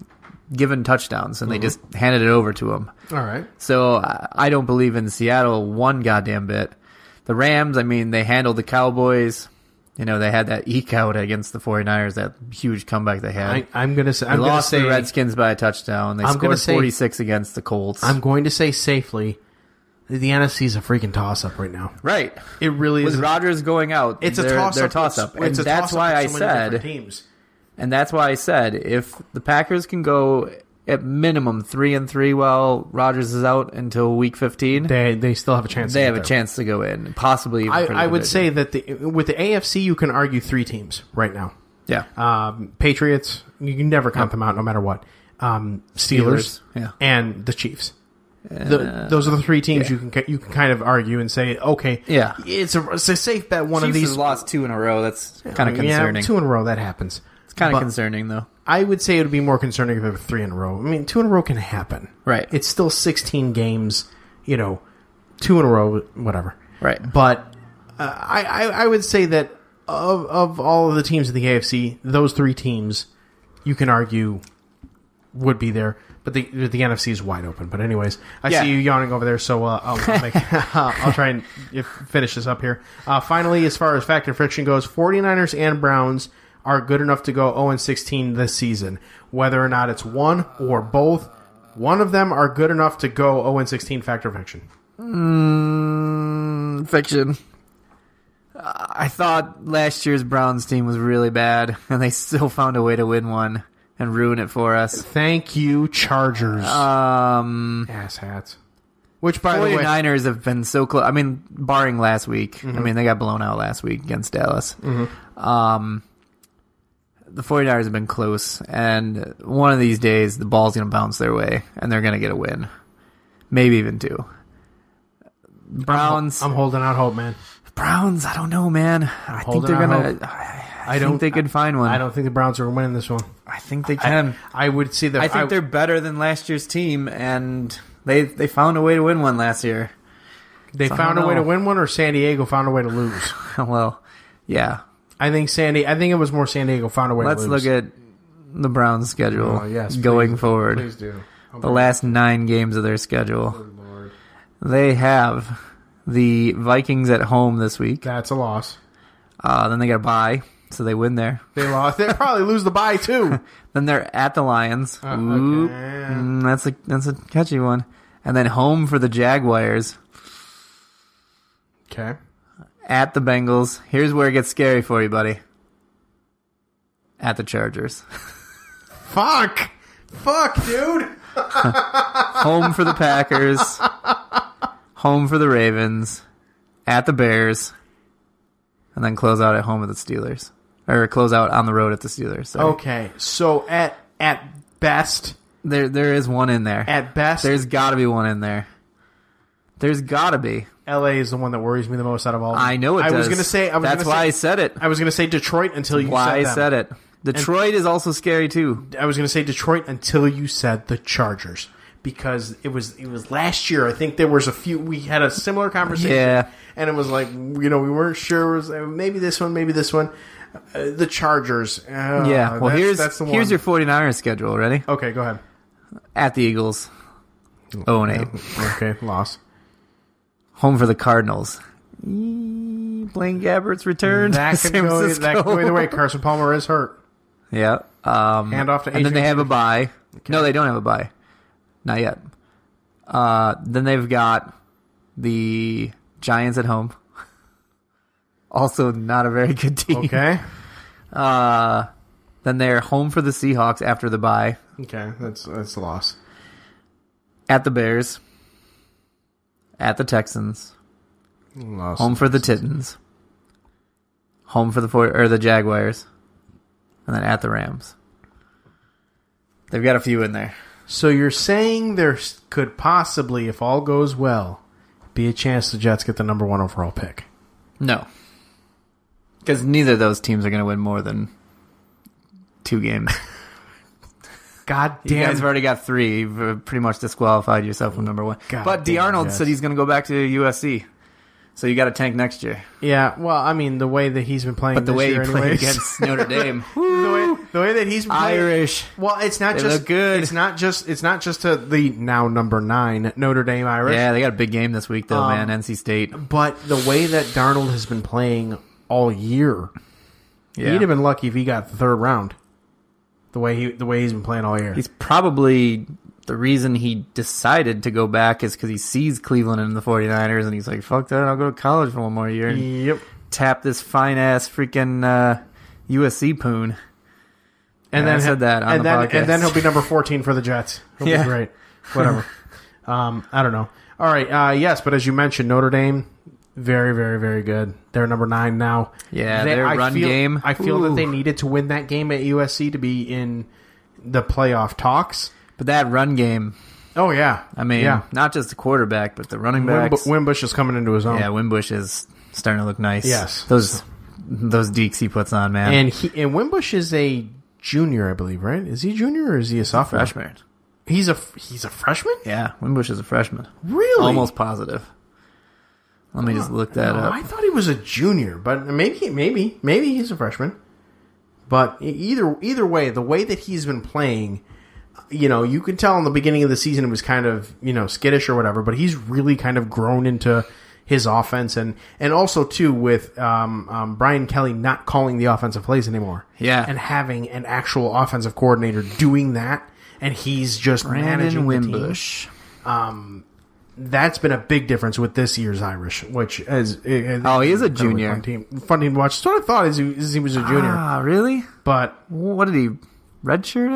[SPEAKER 5] given touchdowns, and they just handed it over to them.
[SPEAKER 2] All right.
[SPEAKER 5] So I don't believe in Seattle one goddamn bit. The Rams, I mean, they handled the Cowboys. They had that eke out against the 49ers, that huge comeback they had.
[SPEAKER 2] I'm going to say...
[SPEAKER 5] They lost the Redskins by a touchdown. They scored 46 against the Colts.
[SPEAKER 2] I'm going to say safely, the NFC is a freaking toss-up right now.
[SPEAKER 5] Right.
[SPEAKER 2] It really is.
[SPEAKER 5] With Rodgers going out,
[SPEAKER 2] it's a toss-up.
[SPEAKER 5] They're a toss-up. And that's why I said, if the Packers can go at minimum 3-3 while Rodgers is out until week 15,
[SPEAKER 2] they still have a chance.
[SPEAKER 5] They have a chance to go in, possibly. Even
[SPEAKER 2] I would say that with the AFC, you can argue 3 teams right now.
[SPEAKER 5] Yeah,
[SPEAKER 2] Patriots, you can never count them out, no matter what. Steelers, and the Chiefs. Those are the 3 teams you can kind of argue and say, okay, it's a safe bet. One
[SPEAKER 5] Chiefs
[SPEAKER 2] of these
[SPEAKER 5] has lost 2 in a row. That's kind of concerning.
[SPEAKER 2] 2 in a row, that happens.
[SPEAKER 5] It's kind of concerning, though.
[SPEAKER 2] I would say it would be more concerning if it were 3 in a row. I mean, 2 in a row can happen.
[SPEAKER 5] Right.
[SPEAKER 2] It's still 16 games, 2 in a row, whatever.
[SPEAKER 5] Right.
[SPEAKER 2] But I would say that of all of the teams in the AFC, those 3 teams, you can argue, would be there. But the NFC is wide open. But anyways, I see you yawning over there, so I'll try and finish this up here. Finally, as far as fact and fiction goes, 49ers and Browns are good enough to go 0-16 this season. Whether or not it's one or both, one of them are good enough to go 0-16, fact or fiction?
[SPEAKER 5] Fiction. I thought last year's Browns team was really bad, and they still found a way to win one and ruin it for us.
[SPEAKER 2] Thank you, Chargers. Asshats. Which, by the way,
[SPEAKER 5] 49ers have been so close. I mean, barring last week. I mean, they got blown out last week against Dallas. The 49ers have been close, and one of these days, the ball's going to bounce their way, and they're going to get a win. Maybe even 2. Browns.
[SPEAKER 2] I'm holding out hope, man.
[SPEAKER 5] Browns, I don't know, man. I think they're going to... I think they could find one.
[SPEAKER 2] I don't think the Browns are winning this one.
[SPEAKER 5] I think they can.
[SPEAKER 2] I would see that.
[SPEAKER 5] I think they're better than last year's team, and they found a way to win one last year.
[SPEAKER 2] They found a way to win one, or San Diego found a way to lose?
[SPEAKER 5] Well, yeah.
[SPEAKER 2] I think it was more San Diego found a way to lose.
[SPEAKER 5] Let's look at the Browns' schedule going forward.
[SPEAKER 2] Please do.
[SPEAKER 5] the last 9 games of their schedule.
[SPEAKER 2] Good Lord.
[SPEAKER 5] They have the Vikings at home this week.
[SPEAKER 2] That's a loss.
[SPEAKER 5] Then they got a bye, so they win there.
[SPEAKER 2] They lost. They probably lose the bye too.
[SPEAKER 5] Then they're at the Lions.
[SPEAKER 2] Okay.
[SPEAKER 5] That's a catchy one. And then home for the Jaguars.
[SPEAKER 2] Okay.
[SPEAKER 5] At the Bengals. Here's where it gets scary for you, buddy. At the Chargers.
[SPEAKER 2] Fuck, dude.
[SPEAKER 5] Home for the Packers. Home for the Ravens. At the Bears. And then close out at home at the Steelers. Or close out on the road at the Steelers. Sorry.
[SPEAKER 2] Okay, so at best,
[SPEAKER 5] there is one in there.
[SPEAKER 2] At best,
[SPEAKER 5] There's got to be one in there. There's got to be.
[SPEAKER 2] LA is the one that worries me the most out of all of them.
[SPEAKER 5] I know it does.
[SPEAKER 2] I was going to say...
[SPEAKER 5] That's why I said it.
[SPEAKER 2] I was going to say Detroit until you said
[SPEAKER 5] Why
[SPEAKER 2] them.
[SPEAKER 5] I said it. Detroit is also scary, too.
[SPEAKER 2] I was going to say Detroit until you said the Chargers. Because it was last year. I think there was a few... We had a similar conversation.
[SPEAKER 5] Yeah.
[SPEAKER 2] And it was like, we weren't sure. It was maybe this one, maybe this one. The Chargers.
[SPEAKER 5] Yeah. Well,
[SPEAKER 2] that's the one.
[SPEAKER 5] here's your 49ers schedule. Ready?
[SPEAKER 2] Okay, go ahead.
[SPEAKER 5] At the Eagles. 0-8.
[SPEAKER 2] Okay, loss.
[SPEAKER 5] Home for the Cardinals. Blaine Gabbert's returned.
[SPEAKER 2] That could go either way. Carson Palmer is hurt.
[SPEAKER 5] Yeah.
[SPEAKER 2] Hand off to
[SPEAKER 5] And then they
[SPEAKER 2] Adrian
[SPEAKER 5] have a
[SPEAKER 2] Peterson.
[SPEAKER 5] bye.
[SPEAKER 2] Okay.
[SPEAKER 5] No, they don't have a bye. Not yet. Then they've got the Giants at home. Also not a very good team.
[SPEAKER 2] Okay.
[SPEAKER 5] Then they're home for the Seahawks after the bye.
[SPEAKER 2] Okay, that's a loss.
[SPEAKER 5] At the Bears. At the Texans.
[SPEAKER 2] Loss.
[SPEAKER 5] Home for the Titans. Home for the Jaguars. And then at the Rams. They've got a few in there.
[SPEAKER 2] So you're saying there could possibly, if all goes well, be a chance the Jets get the number 1 overall pick?
[SPEAKER 5] No. Because neither of those teams are going to win more than 2 games.
[SPEAKER 2] God
[SPEAKER 5] You
[SPEAKER 2] damn.
[SPEAKER 5] guys have already got 3. You've pretty much disqualified yourself from number 1.
[SPEAKER 2] God
[SPEAKER 5] But
[SPEAKER 2] damn,
[SPEAKER 5] DeArnold
[SPEAKER 2] yes.
[SPEAKER 5] said he's going to go back to USC. So you got to tank next year.
[SPEAKER 2] Yeah, well, I mean, the way that he's been playing
[SPEAKER 5] But the
[SPEAKER 2] this
[SPEAKER 5] way
[SPEAKER 2] year
[SPEAKER 5] he played
[SPEAKER 2] anyways.
[SPEAKER 5] against Notre Dame.
[SPEAKER 2] the way that he's been playing,
[SPEAKER 5] Irish.
[SPEAKER 2] well, it's not
[SPEAKER 5] They
[SPEAKER 2] just
[SPEAKER 5] look good.
[SPEAKER 2] It's not just to the now number 9 Notre Dame Irish.
[SPEAKER 5] Yeah, they got a big game this week, though, man. NC State.
[SPEAKER 2] But the way that Darnold has been playing all year,
[SPEAKER 5] Yeah.
[SPEAKER 2] he'd have been lucky if he got the 3rd round. The way he's been playing all year.
[SPEAKER 5] He's probably the reason he decided to go back is because he sees Cleveland and the 49ers, and he's like, fuck that, I'll go to college for one more year and
[SPEAKER 2] Yep.
[SPEAKER 5] tap this fine-ass freaking USC poon.
[SPEAKER 2] And
[SPEAKER 5] Yeah,
[SPEAKER 2] then
[SPEAKER 5] I said that on the podcast.
[SPEAKER 2] And then he'll be number 14 for the Jets. He'll
[SPEAKER 5] Yeah.
[SPEAKER 2] be great. Whatever. I don't know. All right. Yes, but as you mentioned, Notre Dame, very, very, very good. They're number 9 now.
[SPEAKER 5] Yeah, their run game.
[SPEAKER 2] I feel that
[SPEAKER 5] Ooh.
[SPEAKER 2] they needed to win that game at USC to be in the playoff talks.
[SPEAKER 5] But that run game,
[SPEAKER 2] Oh, yeah.
[SPEAKER 5] I mean,
[SPEAKER 2] yeah.
[SPEAKER 5] not just the quarterback, but the running backs.
[SPEAKER 2] Wimbush is coming into his own.
[SPEAKER 5] Yeah, Wimbush is starting to look nice.
[SPEAKER 2] Yes.
[SPEAKER 5] Those deeks he puts on, man.
[SPEAKER 2] And Wimbush is a junior, I believe, right? Is he a junior or is he a sophomore?
[SPEAKER 5] freshman.
[SPEAKER 2] He's a freshman?
[SPEAKER 5] Yeah, Wimbush is a freshman.
[SPEAKER 2] Really?
[SPEAKER 5] Almost positive. Let me just look that up.
[SPEAKER 2] I thought he was a junior, but maybe he's a freshman. But either way, the way that he's been playing, you could tell in the beginning of the season it was kind of, skittish or whatever, but he's really kind of grown into his offense and also too with Brian Kelly not calling the offensive plays anymore.
[SPEAKER 5] Yeah.
[SPEAKER 2] And having an actual offensive coordinator doing that, and he's just managing
[SPEAKER 5] Brandon
[SPEAKER 2] the team.
[SPEAKER 5] Wimbush.
[SPEAKER 2] That's been a big difference with this year's Irish, which is
[SPEAKER 5] He is a junior.
[SPEAKER 2] Fun team to watch. That's what I thought is he was a junior,
[SPEAKER 5] Ah, really?
[SPEAKER 2] but
[SPEAKER 5] What did he redshirt?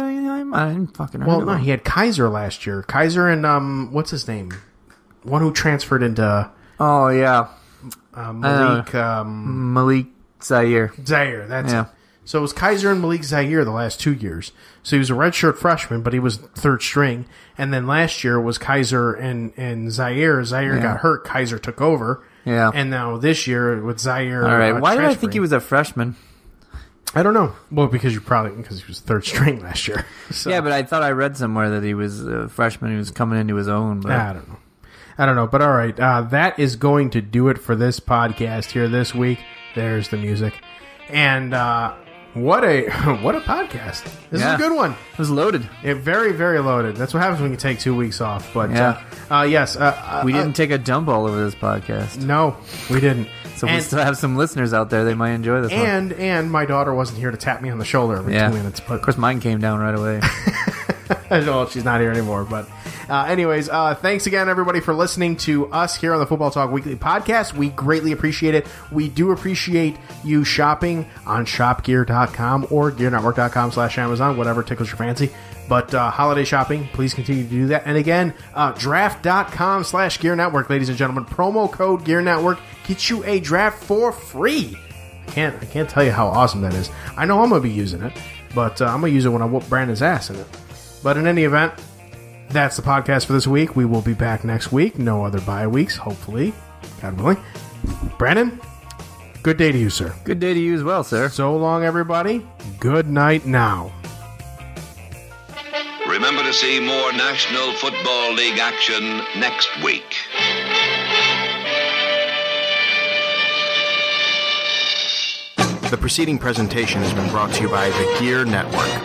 [SPEAKER 5] I didn't fucking
[SPEAKER 2] well,
[SPEAKER 5] know.
[SPEAKER 2] no, he had Kaiser last year. Kaiser and what's his name? One who transferred into
[SPEAKER 5] Oh yeah,
[SPEAKER 2] Malik
[SPEAKER 5] Malik Zaire.
[SPEAKER 2] Zaire. That's
[SPEAKER 5] Yeah.
[SPEAKER 2] it. So it was Kaiser and Malik Zaire the last 2 years. So he was a redshirt freshman, but he was 3rd string. And then last year was Kaiser and Zaire. Zaire
[SPEAKER 5] Yeah.
[SPEAKER 2] got hurt. Kaiser took over.
[SPEAKER 5] Yeah.
[SPEAKER 2] And now this year with Zaire.
[SPEAKER 5] All right. Why did I think
[SPEAKER 2] transferring.
[SPEAKER 5] he was a freshman?
[SPEAKER 2] I don't know. Well, because he was 3rd string last year. So,
[SPEAKER 5] Yeah, but I thought I read somewhere that he was a freshman who was coming into his own. But
[SPEAKER 2] I don't know. But all right. That is going to do it for this podcast here this week. There's the music. And What a podcast. This is a good one.
[SPEAKER 5] It was loaded.
[SPEAKER 2] Very, very loaded. That's what happens when you take 2 weeks off. But yes.
[SPEAKER 5] We didn't take a dump all over this podcast.
[SPEAKER 2] No, we didn't.
[SPEAKER 5] So we still have some listeners out there. They might enjoy this one.
[SPEAKER 2] And my daughter wasn't here to tap me on the shoulder every 2 minutes. But
[SPEAKER 5] of course, mine came down right away.
[SPEAKER 2] Well, she's not here anymore. But anyways, thanks again, everybody, for listening to us here on the Football Talk Weekly Podcast. We greatly appreciate it. We do appreciate you shopping on shopgear.com or gearnetwork.com/Amazon, whatever tickles your fancy. But holiday shopping, please continue to do that. And again, draft.com/gearnetwork, ladies and gentlemen. Promo code GearNetwork gets you a draft for free. I can't tell you how awesome that is. I know I'm going to be using it, but I'm going to use it when I whoop Brandon's ass in it. But in any event, that's the podcast for this week. We will be back next week. No other bye weeks, hopefully. God willing. Brandon, good day to you, sir.
[SPEAKER 5] Good day to you as well, sir.
[SPEAKER 2] So long, everybody. Good night now.
[SPEAKER 7] Remember to see more National Football League action next week.
[SPEAKER 3] The preceding presentation has been brought to you by the GERE Network.